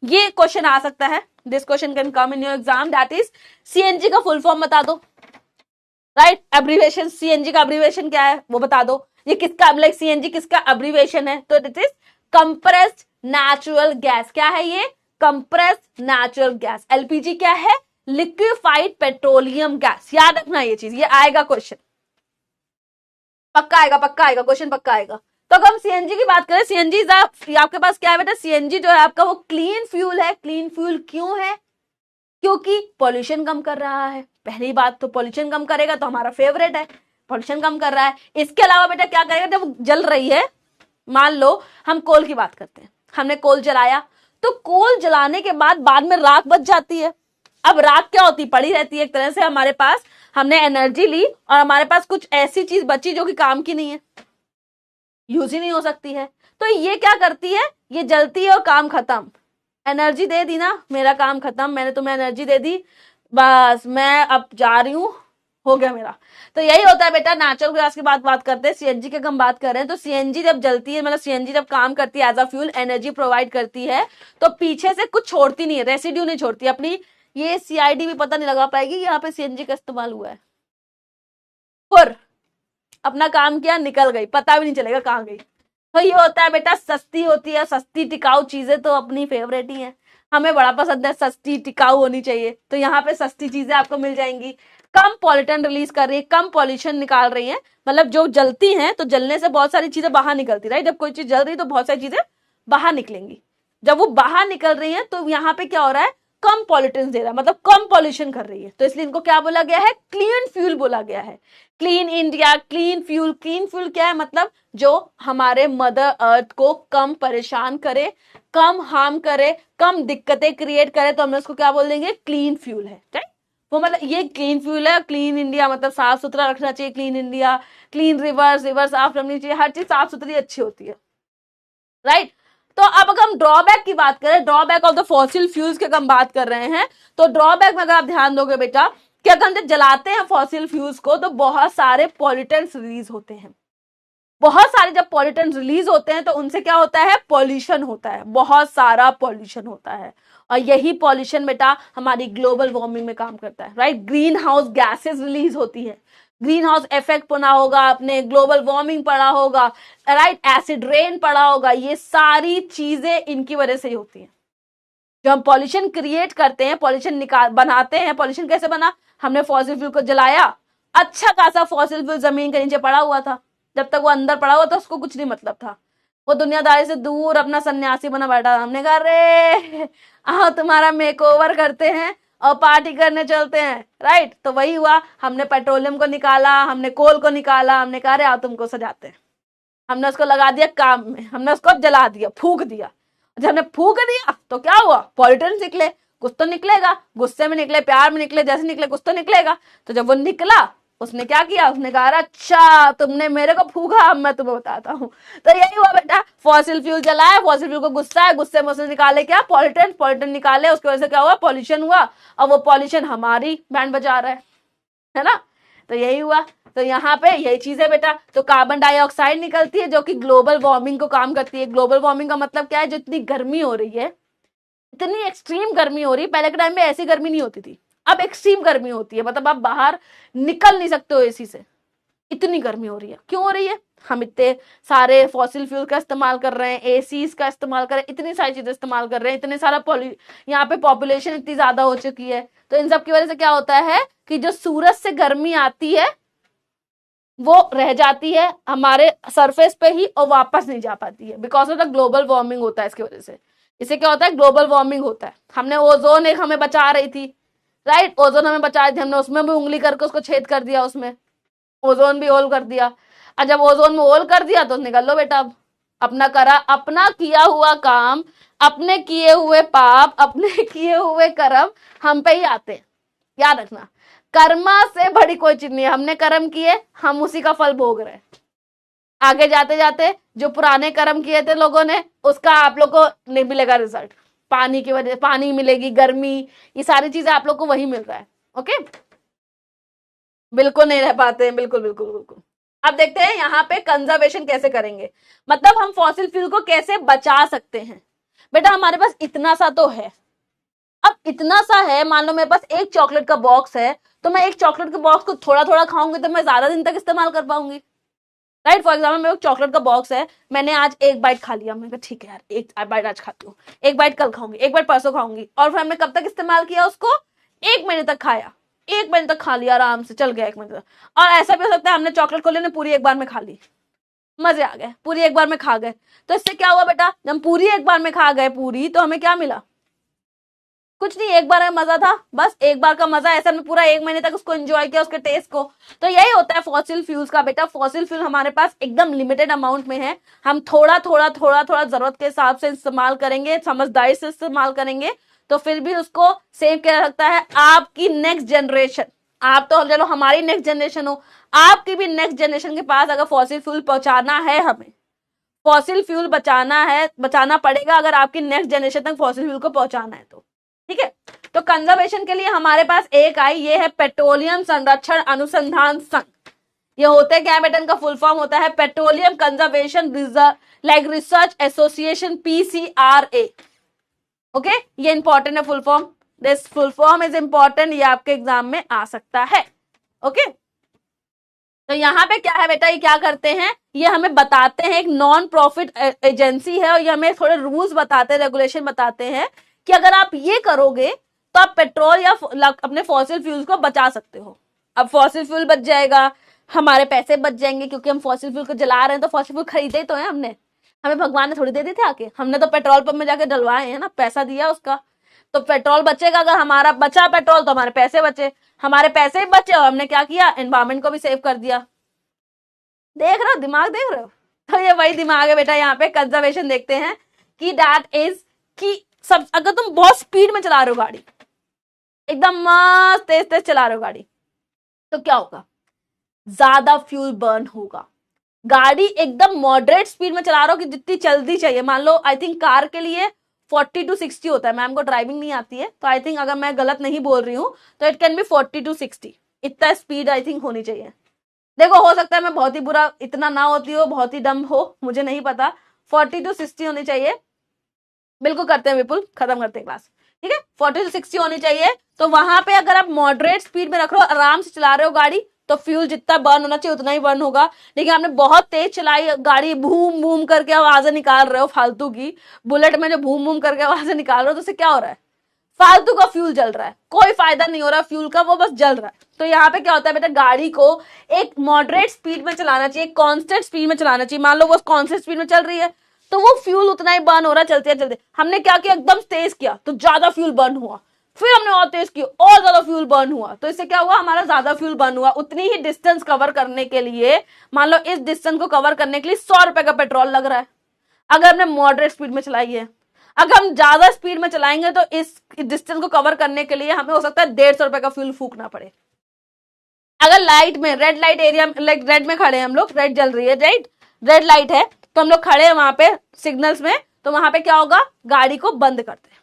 ये क्वेश्चन आ सकता है, this question can come in your exam, that is CNG का फुल फॉर्म बता दो, राइट। एब्रीवेशन, सीएनजी का एब्रीवेशन क्या है वो बता दो। ये किसका, लाइक सीएनजी किसका एब्रीवेशन है, तो it is compressed natural gas. क्या है ये, कंप्रेस्ड नेचुरल गैस। एलपीजी क्या है, लिक्विफाइड पेट्रोलियम गैस। याद रखना ये चीज, ये आएगा क्वेश्चन, पक्का आएगा, पक्का आएगा क्वेश्चन, पक्का आएगा। तो अगर हम सीएनजी की बात करें, सीएनजी आपके पास क्या है बेटा, सीएनजी जो है आपका वो क्लीन फ्यूल है। क्लीन फ्यूल क्यों है, क्योंकि पॉल्यूशन कम कर रहा है। पहली बात तो पॉल्यूशन कम करेगा तो हमारा फेवरेट है, पॉल्यूशन कम कर रहा है। इसके अलावा बेटा क्या करेगा, जब जल रही है, मान लो हम कोल की बात करते हैं, हमने कोल जलाया, तो कोल जलाने के बाद में राख बच जाती है। अब राख क्या होती, पड़ी रहती है एक तरह से हमारे पास, हमने एनर्जी ली और हमारे पास कुछ ऐसी चीज बची जो कि काम की नहीं है, यूज ही नहीं हो सकती है। तो ये क्या करती है, ये जलती है और काम खत्म। एनर्जी दे दी ना, मेरा काम खत्म, मैंने तुम्हें एनर्जी दे दी, बस मैं अब जा रही हूँ, हो गया मेरा। तो यही होता है बेटा। नेचुरल गैस की बात करते हैं, सीएनजी की हम बात कर रहे हैं, तो सीएनजी जब जलती है, मतलब सीएनजी जब काम करती है as a fuel, energy provide करती है, तो पीछे से कुछ छोड़ती नहीं है, रेसिड्यू नहीं छोड़ती अपनी। ये सीआईडी भी पता नहीं लगा पाएगी यहाँ पे सीएनजी का इस्तेमाल हुआ है, पर अपना काम किया, निकल गई, पता भी नहीं चलेगा कहाँ गई। तो ये होता है बेटा, सस्ती होती है, सस्ती टिकाऊ चीजें तो अपनी फेवरेट ही है, हमें बड़ा पसंद है, सस्ती टिकाऊ होनी चाहिए, तो यहाँ पे सस्ती चीजें आपको मिल जाएंगी, कम पॉल्यूटन रिलीज कर रही है, कम पॉल्यूशन निकाल रही है, मतलब जो जलती हैं तो जलने से बहुत सारी चीजें बाहर निकलती, राइट। जब कोई चीज जल रही है तो बहुत सारी चीजें बाहर निकलेंगी, जब वो बाहर निकल रही है तो यहाँ पे क्या हो रहा है, कम पॉल्यूटेंस दे रहा है, मतलब कम पॉल्यूशन कर रही है, तो इसलिए इनको क्या बोला गया है, क्लीन फ्यूल बोला गया है। Clean India, clean fuel. Clean fuel क्या है, मतलब जो हमारे मदर अर्थ को कम परेशान करे, कम हार्म करे, कम दिक्कतें क्रिएट करे, तो हम उसको क्या बोल देंगे, क्लीन फ्यूल है, राइट। वो मतलब ये क्लीन फ्यूल है। क्लीन इंडिया मतलब साफ सुथरा रखना चाहिए, clean India, clean reverse, river साफ रखनी चाहिए, हर चीज साफ सुथरी अच्छी होती है, राइट। तो अब अगर हम ड्रॉबैक की बात करें, drawback of the fossil fuels की हम बात कर रहे हैं, तो ड्रॉबैक में अगर आप ध्यान दोगे बेटा कि अगर हम जब जलाते हैं फॉसिल फ्यूल्स को तो बहुत सारे पॉल्यूटेंट्स रिलीज होते हैं, बहुत सारे जब पॉल्यूटेंट्स रिलीज होते हैं तो उनसे क्या होता है, पॉल्यूशन होता है, बहुत सारा पॉल्यूशन होता है, और यही पॉल्यूशन बेटा हमारी ग्लोबल वार्मिंग में काम करता है, right. Green house gases release होती है, ग्रीन हाउस इफेक्ट पढ़ा होगा आपने, ग्लोबल वार्मिंग पढ़ा होगा, राइट, एसिड रेन पढ़ा होगा, ये सारी चीजें इनकी वजह से ही होती हैं। जो हम पॉल्यूशन क्रिएट करते हैं, पॉल्यूशन निकाल बनाते हैं, पॉल्यूशन कैसे बना, हमने फॉसिल फ्यूल को जलाया, अच्छा खासा फॉसिल फ्यूल जमीन के नीचे पड़ा हुआ था, जब तक वो अंदर पड़ा हुआ था उसको कुछ नहीं मतलब था, वो दुनियादारी से दूर अपना सन्यासी बना बैठा था। हमने कहा अरे आओ तुम्हारा मेकओवर करते हैं और पार्टी करने चलते हैं, राइट। तो वही हुआ, हमने पेट्रोलियम को निकाला, हमने कोल को निकाला, हमने कहा अरे आओ तुमको सजाते हैं, हमने उसको लगा दिया काम में, हमने उसको जला दिया, फूक दिया। जब हमने फूक दिया तो क्या हुआ, पॉल्यूटेंट्स निकले, कुछ तो निकलेगा, गुस्से में निकले, प्यार में निकले, जैसे निकले कुछ तो निकलेगा। तो जब वो निकला उसने क्या किया, उसने कहा अच्छा तुमने मेरे को फूका, अब मैं तुम्हें बताता हूँ। तो यही हुआ बेटा, फॉसिल फ्यूल जलाया, फॉसिल फ्यूल को गुस्सा है, गुस्से में उसने निकाले क्या, पॉल्यूटेंट, पॉल्यूटेंट निकाले, उसकी वजह से क्या हुआ, पॉल्यूशन हुआ, और वो पॉल्यूशन हमारी बैंड बजा रहा है ना। तो यही हुआ। तो यहाँ पे यही चीज है बेटा, तो कार्बन डाइऑक्साइड निकलती है जो कि ग्लोबल वार्मिंग को काम करती है। ग्लोबल वार्मिंग का मतलब क्या है, जो इतनी गर्मी हो रही है, इतनी एक्सट्रीम गर्मी हो रही है, पहले के टाइम में ऐसी गर्मी नहीं होती थी, अब एक्सट्रीम गर्मी होती है, मतलब आप बाहर निकल नहीं सकते हो एसी से, इतनी गर्मी हो रही है। क्यों हो रही है, हम इतने सारे फॉसिल फ्यूल का इस्तेमाल कर रहे हैं, एसीज का इस्तेमाल कर रहे हैं, इतनी सारी चीजें इस्तेमाल कर रहे हैं, इतने सारा यहाँ पे पॉपुलेशन इतनी ज्यादा हो चुकी है, तो इन सब की वजह से क्या होता है कि जो सूरज से गर्मी आती है वो रह जाती है हमारे सरफेस पे ही और वापस नहीं जा पाती है, because of the global warming होता है इसकी वजह से। इससे क्या होता है, ग्लोबल वार्मिंग होता है। हमने ओजोन एक हमें बचा रही थी, राइट, ओजोन हमें बचा रही थी, हमने उसमें भी उंगली करके उसको छेद कर दिया, उसमें ओजोन भी होल कर दिया। और जब ओजोन में होल कर दिया तो निकल लो बेटा, अब अपना करा, अपना किया हुआ काम, अपने किए हुए पाप, अपने किए हुए कर्म हम पे ही आते हैं, याद रखना। कर्मा से बड़ी कोई चीज नहीं है, हमने कर्म किए, हम उसी का फल भोग रहे हैं। आगे जाते जाते जो पुराने कर्म किए थे लोगों ने, उसका आप लोग को नहीं मिलेगा रिजल्ट, पानी की वजह, पानी मिलेगी, गर्मी, ये सारी चीजें आप लोग को वही मिल रहा है। ओके, बिल्कुल नहीं रह पाते हैं, बिल्कुल बिल्कुल बिल्कुल। अब देखते हैं यहाँ पे कंजर्वेशन कैसे करेंगे, मतलब हम फॉसिल फ्यूल को कैसे बचा सकते हैं। बेटा हमारे पास इतना सा तो है, अब इतना सा है, मान लो मेरे पास एक चॉकलेट का बॉक्स है, तो मैं एक चॉकलेट के बॉक्स को थोड़ा थोड़ा खाऊंगी तो मैं ज्यादा दिन तक इस्तेमाल कर पाऊंगी, राइट। फॉर एग्जाम्पल मेरे चॉकलेट का बॉक्स है, मैंने आज एक बाइट खा लिया, मैंने कहा ठीक है यार एक बाइट आज खाती हूँ, एक बाइट कल खाऊंगी, एक बाइट परसों खाऊंगी, और फिर हमने कब तक इस्तेमाल किया उसको, 1 महीने तक खाया, 1 महीने तक खा लिया, आराम से चल गया 1 महीने तक। और ऐसा भी हो सकता है हमने चॉकलेट को लेने पूरी एक बार में खा ली, मजे आ गए, पूरी एक बार में खा गए, तो इससे क्या हुआ बेटा, जब हम पूरी एक बार में खा गए पूरी, तो हमें क्या मिला, कुछ नहीं, एक बार में मजा था, बस एक बार का मजा, ऐसा मैं पूरा 1 महीने तक उसको एंजॉय किया, उसके टेस्ट को। तो यही होता है फॉसिल फ्यूल्स का बेटा, फॉसिल फ्यूल हमारे पास एकदम लिमिटेड अमाउंट में है, हम थोड़ा थोड़ा थोड़ा थोड़ा जरूरत के हिसाब से इस्तेमाल करेंगे, समझदारी से इस्तेमाल करेंगे, तो फिर भी उसको सेव किया जा सकता है। आपकी नेक्स्ट जनरेशन, आप तो चलो हमारी नेक्स्ट जनरेशन हो, आपकी भी नेक्स्ट जनरेशन के पास अगर फॉसिल फ्यूल पहुंचाना है हमें, फॉसिल फ्यूल बचाना पड़ेगा अगर आपकी नेक्स्ट जनरेशन तक फॉसिल फ्यूल को पहुंचाना है तो, ठीक है। तो कंजर्वेशन के लिए हमारे पास एक आई, ये है पेट्रोलियम संरक्षण अनुसंधान संघ। ये होते क्या है बेटा, इनका फुल फॉर्म होता है petroleum conservation research association, PCRA। Okay, ये इंपॉर्टेंट है full form, this full form is important, ये आपके एग्जाम में आ सकता है। ओके, तो यहाँ पे क्या है बेटा, ये क्या करते हैं, ये हमें बताते हैं, एक नॉन प्रॉफिट एजेंसी है और ये हमें थोड़े रूल्स बताते हैं, रेगुलेशन बताते हैं कि अगर आप ये करोगे तो आप पेट्रोल या अपने फॉसिल फ्यूल्स को बचा सकते हो। अब फॉसिल फ्यूल बच जाएगा, हमारे पैसे बच जाएंगे, क्योंकि हम फॉसिल फ्यूल को जला रहे हैं तो फॉसिल फ्यूल खरीदे तो है हमने, हमें भगवान ने थोड़ी दे दी थे आके, हमने तो पेट्रोल पंप में जाके डलवाए हैं ना, पैसा दिया उसका, तो पेट्रोल बचेगा। अगर हमारा बचा पेट्रोल तो हमारे पैसे बचे, हमारे पैसे ही बचे और हमने क्या किया, एनवायरमेंट को भी सेव कर दिया। देख रहे हो, दिमाग देख रहे हो, तो ये वही दिमाग है बेटा। यहाँ पे कंजर्वेशन देखते हैं कि दैट इज कि सब, अगर तुम बहुत स्पीड में चला रहे हो गाड़ी, एकदम मस्त तेज तेज चला रहे हो गाड़ी, तो क्या होगा, ज्यादा फ्यूल बर्न होगा। गाड़ी एकदम मॉडरेट स्पीड में चला रहे हो कि जितनी चलती चाहिए, मान लो आई थिंक कार के लिए 40 to 60 होता है, मैम को ड्राइविंग नहीं आती है तो आई थिंक अगर मैं गलत नहीं बोल रही हूँ तो इट कैन बी 40 to 60, इतना स्पीड आई थिंक होनी चाहिए। देखो हो सकता है मैं बहुत ही बुरा, इतना ना होती हो, बहुत ही डम हो, मुझे नहीं पता, 40 to 60 होनी चाहिए। बिल्कुल करते हैं विपुल, खत्म करते हैं क्लास, ठीक है, 40 to 60 होनी चाहिए। तो वहां पे अगर आप मॉडरेट स्पीड में रख रहे हो, आराम से चला रहे हो गाड़ी, तो फ्यूल जितना बर्न होना चाहिए उतना ही बर्न होगा। लेकिन आपने बहुत तेज चलाई गाड़ी, बूम बूम करके आवाजें निकाल रहे हो फालतू की, बुलेट में जो बूम बूम करके आवाजें निकाल रहे हो, तो उससे क्या हो रहा है, फालतू का फ्यूल जल रहा है, कोई फायदा नहीं हो रहा फ्यूल का, वो बस जल रहा है। तो यहाँ पे क्या होता है बेटा, गाड़ी को एक मॉडरेट स्पीड में चलाना चाहिए, कांस्टेंट स्पीड में चलाना चाहिए। मान लो वो कांस्टेंट स्पीड में चल रही है तो वो फ्यूल उतना ही बर्न हो रहा है चलते चलते। हमने क्या किया, एकदम तेज किया तो ज्यादा फ्यूल बर्न हुआ, फिर हमने और तेज किया और ज्यादा फ्यूल बर्न हुआ, तो इससे क्या हुआ, हमारा ज्यादा फ्यूल बर्न हुआ। उतनी ही डिस्टेंस कवर करने के लिए, मान लो इस डिस्टेंस को कवर करने के लिए 100 रुपए का पेट्रोल लग रहा है, अगर हमने मॉडरेट स्पीड में चलाई है। अगर हम ज्यादा स्पीड में चलाएंगे तो इस डिस्टेंस को कवर करने के लिए हमें हो सकता है 150 रुपए का फ्यूल फूकना पड़े। अगर लाइट में, रेड लाइट एरिया, रेड में खड़े हैं हम लोग, रेड जल रही है, राइट, रेड लाइट है तो हम लोग खड़े हैं वहां पे सिग्नल्स में, तो वहां पे क्या होगा, गाड़ी को बंद करते हैं,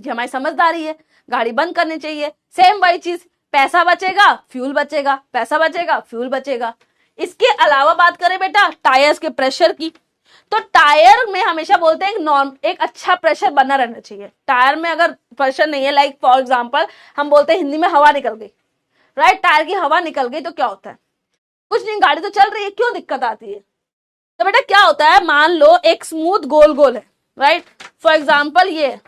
ये हमारी समझदारी है, गाड़ी बंद करनी चाहिए। सेम वही चीज, पैसा बचेगा फ्यूल बचेगा, पैसा बचेगा फ्यूल बचेगा। इसके अलावा बात करें बेटा टायर्स के प्रेशर की, तो टायर में हमेशा बोलते हैं एक अच्छा प्रेशर बना रहना चाहिए। टायर में अगर प्रेशर नहीं है, लाइक फॉर एग्जांपल हम बोलते हैं हिंदी में हवा निकल गई, राइट, टायर की हवा निकल गई तो क्या होता है, कुछ नहीं, गाड़ी तो चल रही है, क्यों दिक्कत आती है। तो बेटा क्या होता है, मान लो एक स्मूथ गोल गोल है, राइट, फॉर एग्जांपल ये,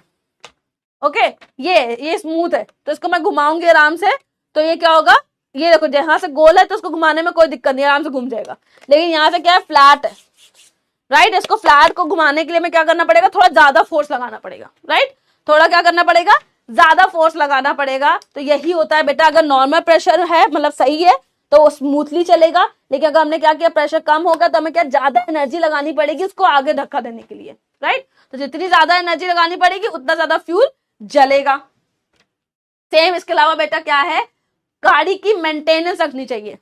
ओके, ये स्मूथ है तो इसको मैं घुमाऊंगी आराम से, तो ये क्या होगा, ये देखो जहां से गोल है तो उसको घुमाने में कोई दिक्कत नहीं, आराम से घूम जाएगा। लेकिन यहाँ से क्या है, फ्लैट है, राइट, इसको फ्लैट को घुमाने के लिए मैं क्या करना पड़ेगा, थोड़ा ज्यादा फोर्स लगाना पड़ेगा, राइट, थोड़ा क्या करना पड़ेगा, ज्यादा फोर्स लगाना पड़ेगा। तो यही होता है बेटा, अगर नॉर्मल प्रेशर है, मतलब सही है, तो वो स्मूथली चलेगा। लेकिन अगर हमने क्या किया, प्रेशर कम होगा तो हमें क्या, ज्यादा एनर्जी लगानी पड़ेगी उसको आगे धक्का देने के लिए, राइट। तो जितनी ज्यादा एनर्जी लगानी पड़ेगी उतना ज्यादा फ्यूल जलेगा। सेम इसके अलावा बेटा क्या है, गाड़ी की मेंटेनेंस रखनी चाहिए।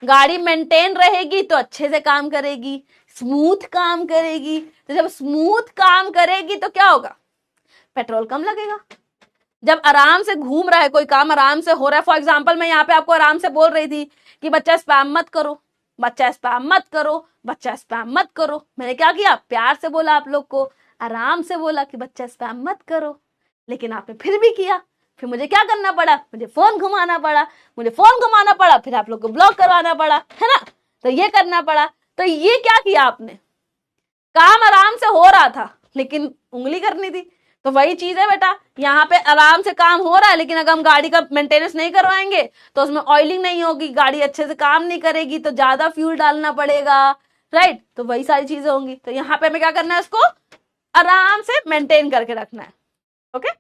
गाड़ी मेंटेन रहेगी तो अच्छे से काम करेगी, स्मूथ काम करेगी। तो जब स्मूथ काम करेगी तो क्या होगा, पेट्रोल कम लगेगा। जब आराम से घूम रहा है, कोई काम आराम से हो रहा है, फॉर एग्जांपल मैं यहाँ पे आपको आराम से बोल रही थी कि बच्चा स्पैम मत करो, बच्चा स्पैम मत करो, बच्चा स्पैम मत करो। मैंने क्या किया, प्यार से बोला आप लोग को, आराम से बोला कि बच्चा स्पैम मत करो, लेकिन आपने फिर भी किया। फिर मुझे क्या करना पड़ा, मुझे फोन घुमाना पड़ा, फिर आप लोग को ब्लॉक करवाना पड़ा, है ना, तो ये करना पड़ा। तो ये क्या किया आपने, काम आराम से हो रहा था लेकिन उंगली करनी थी। तो वही चीज है बेटा, यहाँ पे आराम से काम हो रहा है लेकिन अगर हम गाड़ी का मेंटेनेंस नहीं करवाएंगे तो उसमें ऑयलिंग नहीं होगी, गाड़ी अच्छे से काम नहीं करेगी, तो ज्यादा फ्यूल डालना पड़ेगा, राइट। तो वही सारी चीजें होंगी। तो यहाँ पे हमें क्या करना है, उसको आराम से मेंटेन करके रखना है, ओके।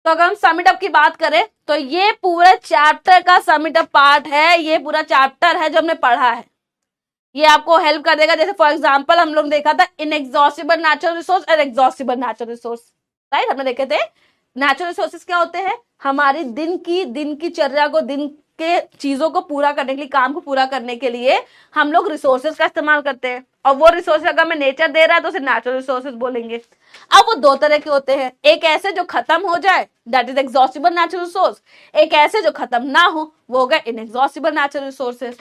तो अगर हम समिट अप की बात करें तो ये पूरे चैप्टर का समिट अप पार्ट है, ये पूरा चैप्टर है जो हमने पढ़ा है, ये आपको हेल्प कर देगा। जैसे फॉर एग्जांपल हम लोग देखा था इनएग्जॉस्टिबल नेचुरल रिसोर्स और एग्जॉस्टिबल नेचुरल रिसोर्स, राइट, हमने देखे थे। नेचुरल रिसोर्सेज क्या होते हैं, हमारी दिन की चर्या को, दिन के चीजों को पूरा करने के लिए, काम को पूरा करने के लिए हम लोग रिसोर्सेज का इस्तेमाल करते हैं, और वो रिसोर्सेज अगर हमें नेचर दे रहा है तो उसे नेचुरल रिसोर्सेज बोलेंगे। अब वो दो तरह के होते हैं, एक ऐसे जो खत्म हो जाए, that is exhaustible natural resource, एक ऐसे जो खत्म ना हो, वो हो गए इनएग्जॉस्टिबल नेचुरल रिसोर्सेज।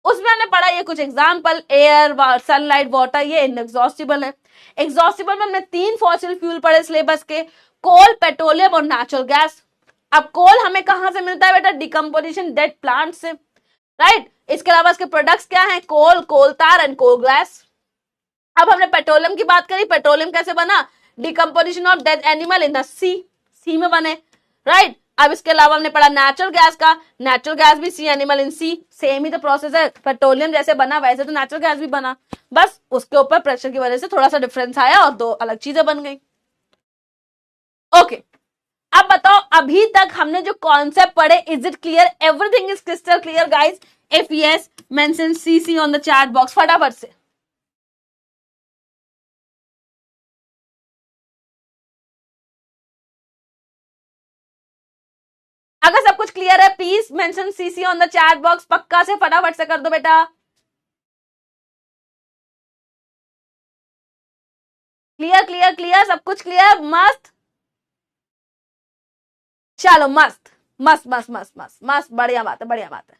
उसमें हमने पढ़ा ये कुछ एग्जाम्पल, एयर, सनलाइट, वाटर, ये इनएग्जॉस्टिबल है। एग्जॉस्टिबल में हमने 3 फॉसिल फ्यूल पढ़े सिलेबस के, कोल, पेट्रोलियम और नेचुरल गैस। अब कोल हमें कहां से मिलता है बेटा? डिकम्पोजिशन डेड प्लांट से, राइट। इसके अलावा इसके प्रोडक्ट्स क्या हैं? कोल, कोल तार एंड कोल गैस। अब हमने पेट्रोलियम की बात करी, पेट्रोलियम कैसे बना? Decomposition of dead animal in the sea में बने, राइट। अब इसके अलावा हमने पढ़ा नेचुरल गैस का, नेचुरल गैस भी sea animal in C, same ही तो प्रोसेस है, पेट्रोलियम जैसे बना वैसे तो नेचुरल गैस भी बना, बस उसके ऊपर प्रेशर की वजह से थोड़ा सा डिफरेंस आया और दो अलग चीजें बन गई। ओके, अब बताओ अभी तक हमने जो कॉन्सेप्ट पढ़े, is it clear? Everything is crystal clear guys? If yes, mention CC on the chat box फटाफट से। अगर सब कुछ क्लियर है please mention CC on the chat box, पक्का से फटाफट से कर दो बेटा। क्लियर क्लियर क्लियर, सब कुछ क्लियर, मस्त। चलो मस्त मस्त मस्त मस्त मस्त मस्त, बढ़िया बात है, बढ़िया बात है।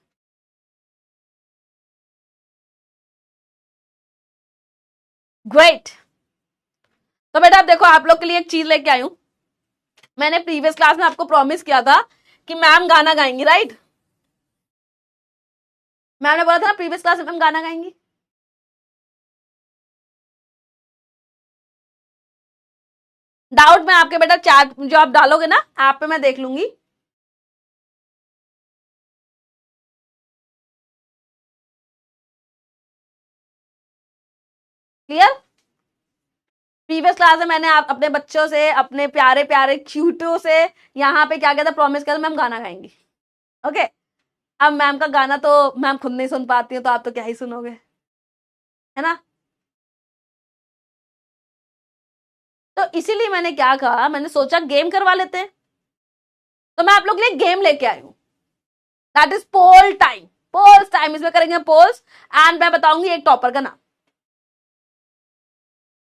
ग्रेट। तो बेटा अब देखो, आप लोग के लिए एक चीज लेके आई हूं। मैंने प्रीवियस क्लास में आपको प्रॉमिस किया था कि मैम गाना गाएंगी, राइट? मैम ने बोला था ना प्रीवियस क्लास में मैम गाना गाएंगी। डाउट में आपके बेटा चैट जो आप डालोगे ना ऐप पे, मैं देख लूंगी। क्लियर? प्रीवियस क्लास में मैंने आप अपने बच्चों से, अपने प्यारे प्यारे क्यूटों से यहाँ पे क्या कहता, प्रॉमिस किया था मैम गाना गाएंगी। ओके, अब मैम का गाना तो मैम खुद नहीं सुन पाती हो, तो आप तो क्या ही सुनोगे, है ना? तो इसीलिए मैंने क्या कहा, मैंने सोचा गेम करवा लेते हैं। तो मैं आप लोग के लिए गेम लेके आई हूं, that is poll time. Polls time, इसमें करेंगे पोल्स एंड मैं बताऊंगी एक टॉपर का नाम।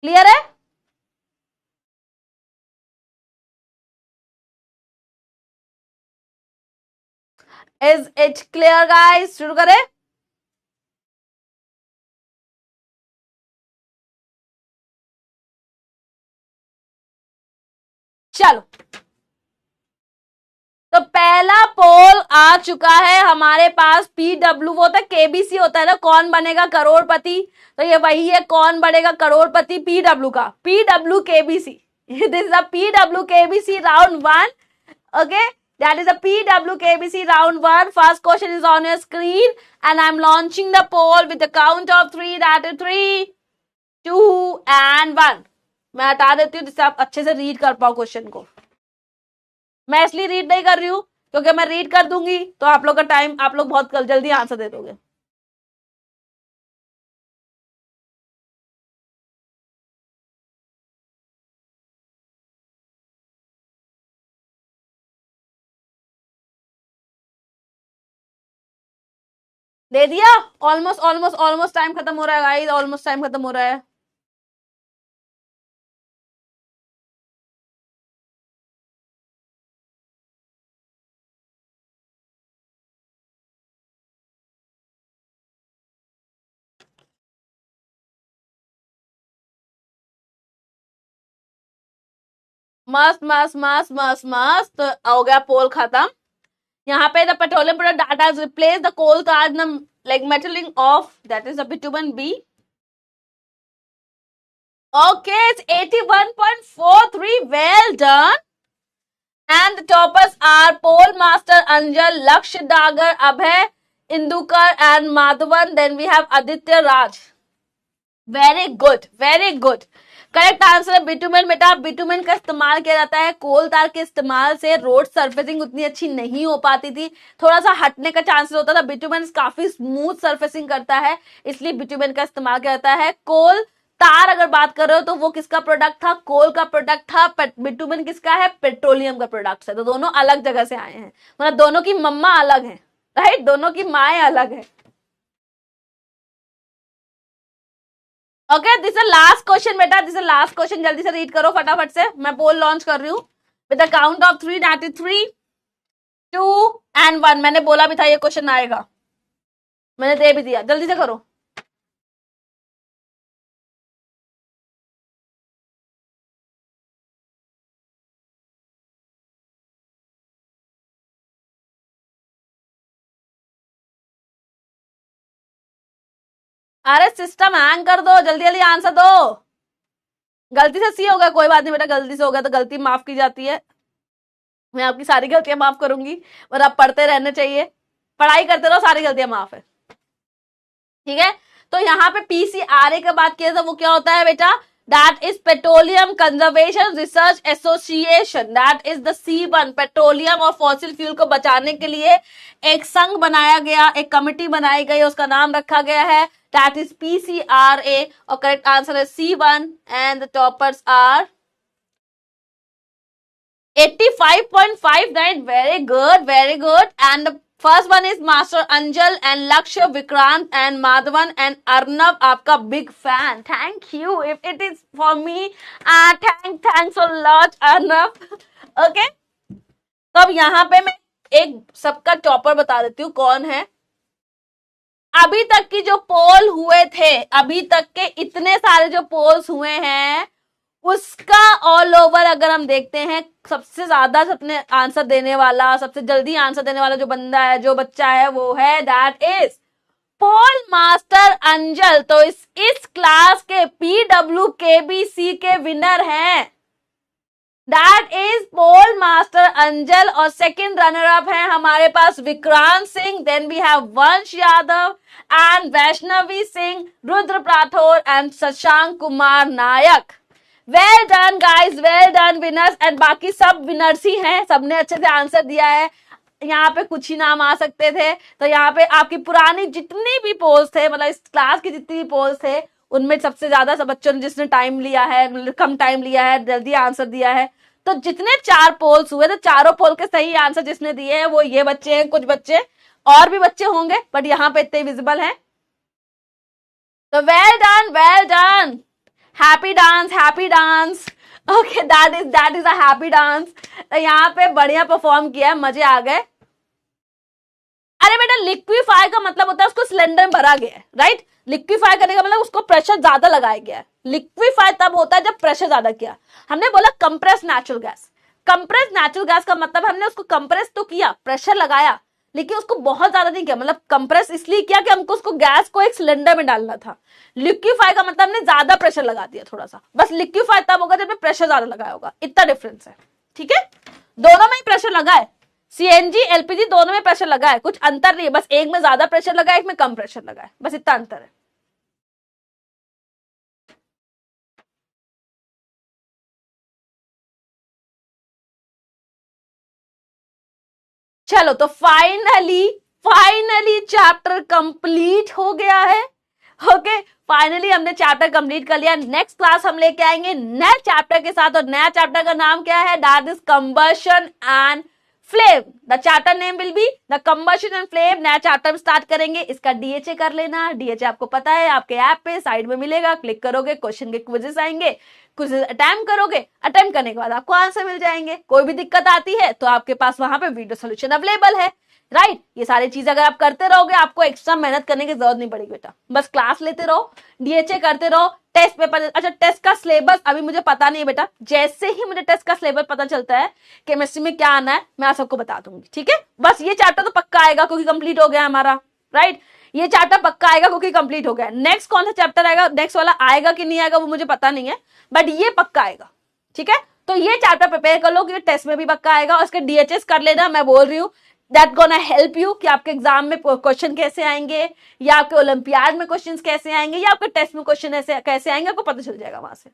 क्लियर है? Is it clear guys? शुरू करें? चलो, तो पहला पोल आ चुका है हमारे पास। पीडब्ल्यू वो होता है, केबीसी होता है ना, कौन बनेगा करोड़पति, तो ये वही है, कौन बनेगा करोड़पति पीडब्ल्यू का, PW KBC. This is a PW KBC round 1। Okay, that is a PW KBC round 1. First question is on your screen and I'm launching the poll with the count of 3, that is 3, 2 and 1. मैं हटा देती हूँ जिससे आप अच्छे से read कर पाओ क्वेश्चन को। मैं इसलिए रीड नहीं कर रही हूँ क्योंकि मैं रीड कर दूंगी तो आप लोग का टाइम, आप लोग बहुत जल्दी आंसर दे दोगे। दे दिया? ऑलमोस्ट ऑलमोस्ट ऑलमोस्ट टाइम खत्म हो रहा है गाइस, ऑलमोस्ट टाइम खत्म हो रहा है। मस्त मस्त मस्त मस्त मस्त, हो गया पोल खत्म। यहाँ पे the petroleum product data replace the coal card like metaling of, that is the bitumen B. Okay, it's 81.43, well done. And the toppers are Pole Master Anjal, Lakshya Dagar, Abhay Indukar and Madhavan. Then we have Aditya Raj. Very good, very good. Correct answer है bitumen. बेटा bitumen का इस्तेमाल किया जाता है, कोल तार के इस्तेमाल से रोड सरफेसिंग उतनी अच्छी नहीं हो पाती थी, थोड़ा सा हटने का चांसेस होता था। बिटुमेन काफी स्मूथ सरफेसिंग करता है, इसलिए बिटुमेन का इस्तेमाल किया जाता है। कोल तार अगर बात कर रहे हो तो वो किसका प्रोडक्ट था? कोल का प्रोडक्ट था। बिटुमेन किसका है? पेट्रोलियम का प्रोडक्ट है। तो दोनों अलग जगह से आए हैं, मतलब दोनों की मम्मा अलग है। राइट, दोनों की माएँ अलग है। Okay, this is last question बेटा, दिस इज लास्ट क्वेश्चन, जल्दी से रीड करो फटाफट से, मैं पोल लॉन्च कर रही हूँ with the count of 3, that is 3, 2 and 1। मैंने बोला भी था ये क्वेश्चन आएगा, मैंने दे भी दिया, जल्दी से करो। अरे सिस्टम हैंग कर दो, जल्दी जल्दी आंसर दो। गलती से सी हो गया, कोई बात नहीं बेटा, गलती से हो गया तो गलती माफ की जाती है, मैं आपकी सारी गलतियां माफ करूंगी, और आप पढ़ते रहने चाहिए, पढ़ाई करते रहो, सारी गलतियां माफ है। ठीक है, तो यहाँ पे पीसीआरए की बात किया तो वो क्या होता है बेटा, that is petroleum conservation research association, that is the C1। Petroleum और फॉसिल फ्यूल को बचाने के लिए एक संघ बनाया गया, एक कमिटी बनाई गई, उसका नाम रखा गया है दैट इज पीसीआरए, और करेक्ट आंसर है C1 and the toppers are 85.59. Very good, very good. And the first one is Master Anjal and Lakshya, Vikrant and Madhavan and Arnav. आपका big fan. Thank you. If it is for me, thanks a lot, Arnav. Okay. तो अब यहाँ पे मैं एक सबका topper बता देती हूँ कौन है। अभी तक की जो पोल हुए थे, अभी तक के इतने सारे जो पोल्स हुए हैं, उसका ऑल ओवर अगर हम देखते हैं, सबसे ज्यादा अपने आंसर देने वाला, सबसे जल्दी आंसर देने वाला जो बंदा है, जो बच्चा है, वो है that is pole master Anjal. तो इस क्लास के PWKBC के विनर हैं that is pole master Anjal, और सेकंड रनर अप है हमारे पास Vikrant Singh, then we have Vansh Yadav and Vaishnavi Singh, Rudra Rathore and Shashank Kumar Nayak. Well done guys, well done winners, and बाकी सब विनर्स ही हैं, सबने अच्छे से आंसर दिया है। यहाँ पे कुछ ही नाम आ सकते थे, तो यहाँ पे आपकी पुरानी जितनी भी पोल्स थे, मतलब इस क्लास की जितनी भी पोल्स थे, उनमें सबसे ज्यादा सब बच्चों ने जिसने टाइम लिया है, कम टाइम लिया है, जल्दी आंसर दिया है, तो जितने 4 पोल्स हुए, तो चारों पोल के सही आंसर जिसने दिए हैं वो ये बच्चे हैं। कुछ बच्चे और भी बच्चे होंगे, बट यहाँ पे इतने विजिबल हैं, तो well done, well done. Happy dance, happy dance. Okay, that is a happy dance. तो यहाँ पे बढ़िया परफॉर्म किया, मजे आ गए। अरे बेटा, लिक्विफाई का मतलब होता है उसको सिलेंडर में भरा गया है, राइट। लिक्विफाई करने का मतलब उसको प्रेशर ज्यादा लगाया गया है। लिक्विफाई तब होता है जब प्रेशर ज्यादा किया। हमने बोला compress natural gas, compress natural gas का मतलब हमने उसको कंप्रेस तो किया, प्रेशर लगाया, लेकिन उसको बहुत ज्यादा नहीं किया, मतलब कंप्रेस इसलिए किया कि हमको उसको गैस को एक सिलेंडर में डालना था। लिक्विफाई का मतलब हमने ज्यादा प्रेशर लगा दिया थोड़ा सा, बस लिक्विफाई तब होगा जब प्रेशर ज्यादा लगाया होगा, इतना डिफरेंस है। ठीक है, दोनों में ही प्रेशर लगा है, CNG LPG दोनों में प्रेशर लगा है, कुछ अंतर नहीं है, बस एक में ज्यादा प्रेशर लगा है, एक में कम प्रेशर लगा है, बस इतना अंतर है। चलो, तो फाइनली चैप्टर कंप्लीट हो गया है। ओके, फाइनली हमने चैप्टर कंप्लीट कर लिया। नेक्स्ट क्लास हम लेके आएंगे नए चैप्टर के साथ, और नया चैप्टर का नाम क्या है, that is combustion and flame. The chapter name will be the combustion and flame. नया चैप्टर स्टार्ट करेंगे, इसका DHA कर लेना। DHA आपको पता है, आपके ऐप पे साइड में मिलेगा, क्लिक करोगे, क्वेश्चन के क्विजेस आएंगे, क्विजेस अटेम्प्ट करोगे, अटेम्प्ट करने के बाद आपको आंसर मिल जाएंगे। कोई भी दिक्कत आती है तो आपके पास वहां पे वीडियो सोल्यूशन अवेलेबल है, राइट। ये सारी चीज अगर आप करते रहोगे, आपको एक्स्ट्रा मेहनत करने की जरूरत नहीं पड़ेगी बेटा, बस क्लास लेते रहो, DHA करते रहो, टेस्ट पेपर। अच्छा, टेस्ट का सिलेबस अभी मुझे पता नहीं बेटा, जैसे ही मुझे टेस्ट का सिलेबस पता चलता है, केमिस्ट्री में क्या आना है, मैं आप सबको बता दूंगी। ठीक है, बस ये चैप्टर तो पक्का आएगा क्योंकि कंप्लीट हो गया हमारा, राइट। ये चैप्टर पक्का आएगा क्योंकि कंप्लीट हो गया। नेक्स्ट कौन सा चैप्टर आएगा, नेक्स्ट वाला आएगा कि नहीं आएगा वो मुझे पता नहीं है, बट ये पक्का आएगा। ठीक है, तो ये चैप्टर प्रिपेयर कर लो, क्योंकि टेस्ट में भी पक्का आएगा, और उसके DHS कर लेना। मैं बोल रही हूँ दैट गोना हेल्प यू कि आपके एग्जाम में क्वेश्चन कैसे आएंगे, या आपके ओलंपियाड में क्वेश्चन कैसे आएंगे, या आपके टेस्ट में क्वेश्चन ऐसे कैसे आएंगे, आपको पता चल जाएगा वहां से।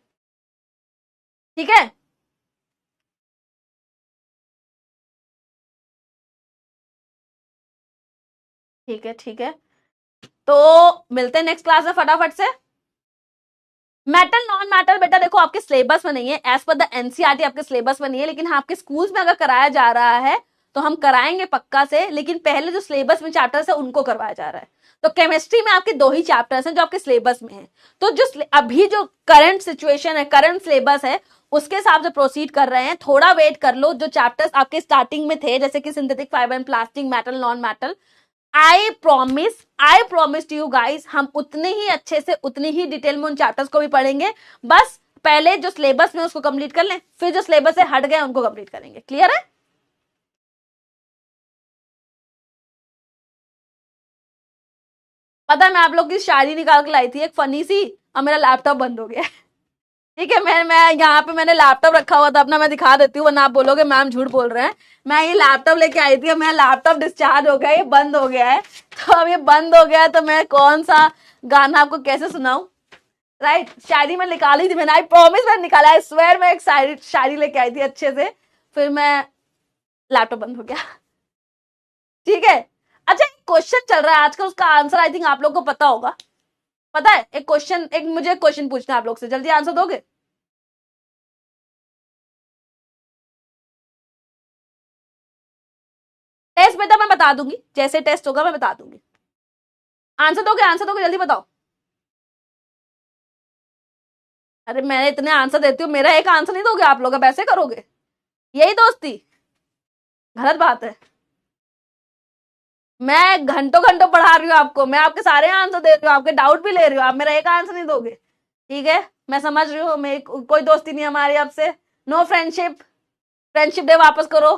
ठीक है, ठीक है, ठीक है, तो मिलते हैं नेक्स्ट क्लास में फटाफट से। मेटल नॉन मेटल बेटा देखो आपके सिलेबस में नहीं है, एज पर द NCERT आपके सिलेबस में नहीं है, लेकिन हाँ आपके स्कूल्स में अगर कराया जा रहा है तो हम कराएंगे पक्का से, लेकिन पहले जो सिलेबस में चैप्टर्स है उनको करवाया जा रहा है। तो केमिस्ट्री में आपके 2 ही चैप्टर्स हैं जो आपके सिलेबस में है। तो जो अभी जो करंट सिचुएशन है, करंट सिलेबस है, उसके हिसाब से प्रोसीड कर रहे हैं। थोड़ा वेट कर लो। जो चैप्टर्स आपके स्टार्टिंग में थे, जैसे कि synthetic fibre and plastic, metal, non metal, I promise to you guys, हम उतने ही अच्छे से, उतनी ही डिटेल में उन चैप्टर्स को भी पढ़ेंगे। बस पहले जो सिलेबस में उसको कंप्लीट कर लें, फिर जो सिलेबस से हट गए उनको कंप्लीट करेंगे। क्लियर है? पता है मैं आप लोग की शायरी निकाल के लाई थी एक फनी सी, अब मेरा लैपटॉप बंद हो गया। ठीक है, मैं यहाँ पे मैंने लैपटॉप रखा हुआ था अपना, मैं दिखा देती हूँ वरना आप बोलोगे मैम झूठ बोल रहे हैं। मैं ये लैपटॉप लेके आई थी, मेरा लैपटॉप डिस्चार्ज हो गया, ये बंद हो गया है। तो अब ये बंद हो गया है तो मैं कौन सा गाना आपको कैसे सुनाऊं? राइट, शायरी में निकाली थी मैंने, आई प्रॉमिस मैंने निकाला, आई स्वेयर मैं एक शायरी लेके आई थी अच्छे से, फिर मैं लैपटॉप बंद हो गया। ठीक है। अच्छा, एक क्वेश्चन चल रहा है आजकल, उसका आंसर आई थिंक आप लोग को पता होगा। पता है? एक क्वेश्चन, एक मुझे क्वेश्चन पूछना है आप लोग से, जल्दी आंसर दोगे? टेस्ट में तो मैं बता दूंगी, जैसे टेस्ट होगा मैं बता दूंगी। आंसर दोगे? आंसर दोगे? जल्दी बताओ। अरे मैंने इतने आंसर देती हूँ, मेरा एक आंसर नहीं दोगे आप लोग? अब ऐसे करोगे? यही दोस्ती? गलत बात है। मैं घंटों घंटों पढ़ा रही हूँ आपको, मैं आपके सारे आंसर दे रही हूँ, आपके डाउट भी ले रही हूँ, आप मेरा एक आंसर नहीं दोगे। ठीक है, मैं समझ रही हूँ, मेरी कोई दोस्ती नहीं हमारी आपसे, नो फ्रेंडशिप, फ्रेंडशिप डे वापस करो।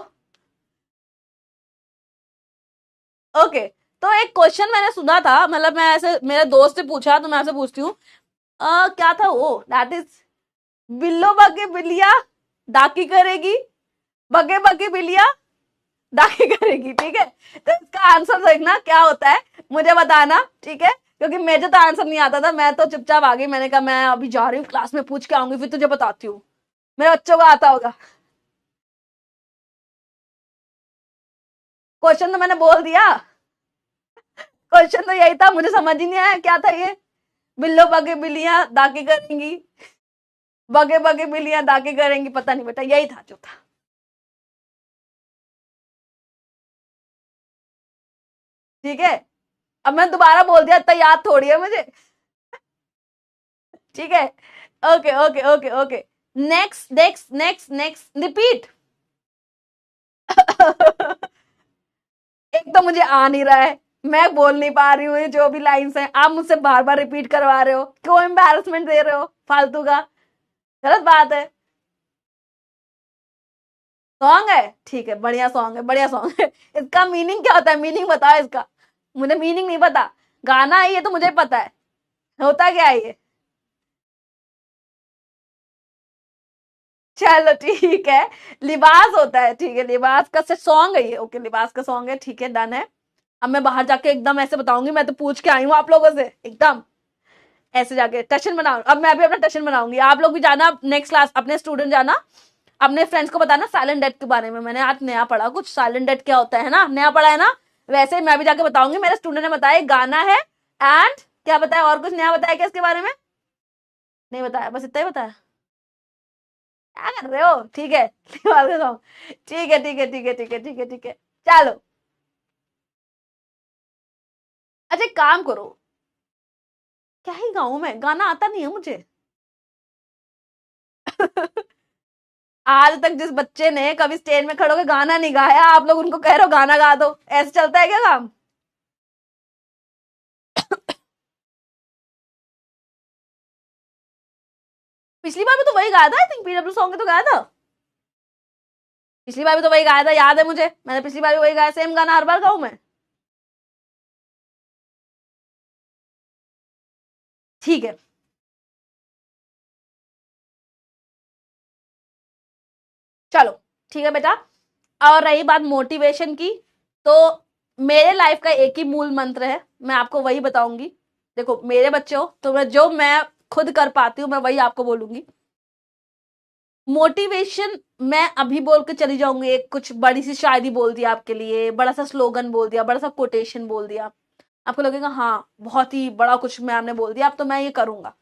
ओके। तो एक क्वेश्चन मैंने सुना था, मतलब मैं ऐसे मेरे दोस्त से पूछा तो मैं आपसे पूछती हूँ, क्या था वो? दैट इज, बिल्लो बगे बिलिया डाकी करेगी, बगे बगे बिलिया डाकी करेगी। ठीक है, तो इसका आंसर देखना क्या होता है, मुझे बताना। ठीक है, क्योंकि मुझे तो आंसर नहीं आता था, मैं तो चुपचाप आ गई, मैंने कहा मैं अभी जा रही हूँ क्लास में पूछ के आऊंगी फिर तुझे बताती हूँ, मेरे बच्चों को आता होगा। क्वेश्चन तो मैंने बोल दिया, क्वेश्चन तो यही था, मुझे समझ ही नहीं आया क्या था ये। बिल्लो बगे बिल्लियां दाके करेंगी, बगे बगे बिल्लियां दाके करेंगी, पता नहीं बेटा, यही था जो था। ठीक है, अब मैं दोबारा बोल दिया, इतना याद थोड़ी है मुझे। ठीक है, okay okay okay okay. Next next next next repeat. एक तो मुझे आ नहीं रहा है, मैं बोल नहीं पा रही हूँ, जो भी लाइंस हैं आप मुझसे बार बार रिपीट करवा रहे हो, क्यों एम्बैरसमेंट दे रहे हो फालतू का? गलत बात है। सॉन्ग है? ठीक है, बढ़िया सॉन्ग है, बढ़िया सॉन्ग है। इसका मीनिंग क्या होता है? मीनिंग बताओ इसका, मुझे मीनिंग नहीं पता। गाना है ये तो मुझे पता है, होता क्या है ये? चलो ठीक है, लिबास होता है। ठीक है, लिबास का सॉन्ग है ये, ओके, लिबास का सॉन्ग है, ठीक है, डन है। अब मैं बाहर जाके एकदम ऐसे बताऊंगी, मैं तो पूछ के आई हूँ आप लोगों से, एकदम ऐसे जाके टशन बनाऊ। अब मैं भी अपना टशन बनाऊंगी, आप लोग भी जाना नेक्स्ट क्लास, अपने स्टूडेंट जाना, अपने फ्रेंड्स को बताना साइलेंट डेथ के बारे में, मैंने आज नया पढ़ा कुछ, साइलेंट डेथ क्या होता है ना, नया पढ़ा है ना, वैसे ही मैं भी जाके बताऊंगी। मेरे स्टूडेंट ने बताया गाना है, एंड क्या बताया, और कुछ नया बताया क्या इसके बारे में? नहीं बताया, बस इतना ही बताया। क्या कर रहे हो? ठीक है, ठीक है ठीक है ठीक है ठीक है ठीक है ठीक है, चलो। अच्छा एक काम करो, क्या ही गाऊं मैं, गाना आता नहीं है मुझे। आज तक जिस बच्चे ने कभी स्टेज में खड़े होकर गाना नहीं गाया, आप लोग उनको कह रहे हो गाना गा दो, ऐसे चलता है क्या काम? पिछली बार भी तो वही गाया था, आई थिंक पीडब्ल्यू सॉन्ग तो गाया था, पिछली बार भी तो वही गाया था, याद है मुझे, मैंने पिछली बार भी वही गाया, सेम गाना हर बार गाऊं मैं? ठीक है, चलो ठीक है बेटा। और रही बात मोटिवेशन की, तो मेरे लाइफ का एक ही मूल मंत्र है, मैं आपको वही बताऊंगी। देखो मेरे बच्चे हो तो मैं जो मैं खुद कर पाती हूँ मैं वही आपको बोलूंगी। मोटिवेशन मैं अभी बोल के चली जाऊंगी, एक कुछ बड़ी सी शायरी बोल दिया आपके लिए, बड़ा सा स्लोगन बोल दिया, बड़ा सा कोटेशन बोल दिया, आपको लगेगा हाँ बहुत ही बड़ा कुछ मैम ने बोल दिया, अब तो मैं ये करूंगा।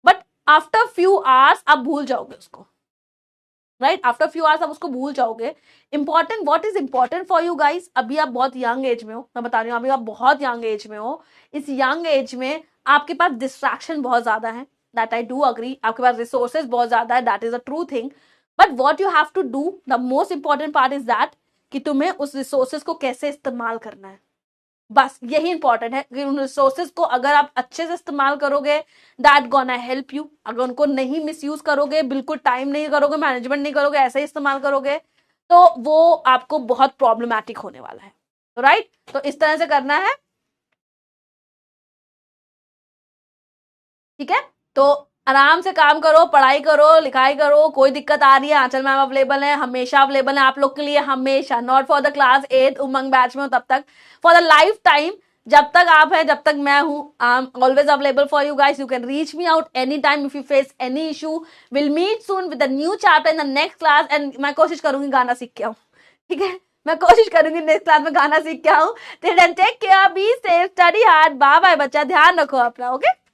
बट आफ्टर फ्यू आवर्स आप भूल जाओगे उसको। राइट, आफ्टर फ्यू आवर्स आप उसको भूल जाओगे। Important, what is important for you guys, अभी आप बहुत यंग एज में हो, मैं बता रही हूँ अभी आप बहुत यंग एज में हो। इस यंग एज में आपके पास डिस्ट्रैक्शन बहुत ज्यादा है, दैट आई डू अग्री। आपके पास रिसोर्सेज बहुत ज्यादा है, that is a true thing. But what you have to do, the most important part is that कि तुम्हें उस रिसोर्सेज को कैसे इस्तेमाल करना है, बस यही इंपॉर्टेंट है कि उन रिसोर्सेज को अगर आप अच्छे से इस्तेमाल करोगे, दैट गोना हेल्प यू। अगर उनको नहीं मिसयूज करोगे, बिल्कुल टाइम नहीं करोगे, मैनेजमेंट नहीं करोगे, ऐसे ही इस्तेमाल करोगे, तो वो आपको बहुत प्रॉब्लमैटिक होने वाला है। तो राइट, तो इस तरह से करना है, ठीक है। तो आराम से काम करो, पढ़ाई करो, लिखाई करो, कोई दिक्कत आ रही है आंचल मैम अवेलेबल है, हमेशा अवेलेबल है आप लोग के लिए, हमेशा। Not for the class 8 Umang batch में हो तब तक, फॉर द लाइफ टाइम, जब तक आप है, जब तक मैं हूं, I am always available for you guys. You can reach me out any time if you face any issue. Will meet soon with the new chapter in the next class, and मैं कोशिश करूंगी गाना सीख के आऊं, ठीक है। मैं कोशिश करूंगी नेक्स्ट क्लास में गाना सीख के आऊं। Till then take care, be safe, study hard, bye bye बच्चा, ध्यान रखो अपना, ओके।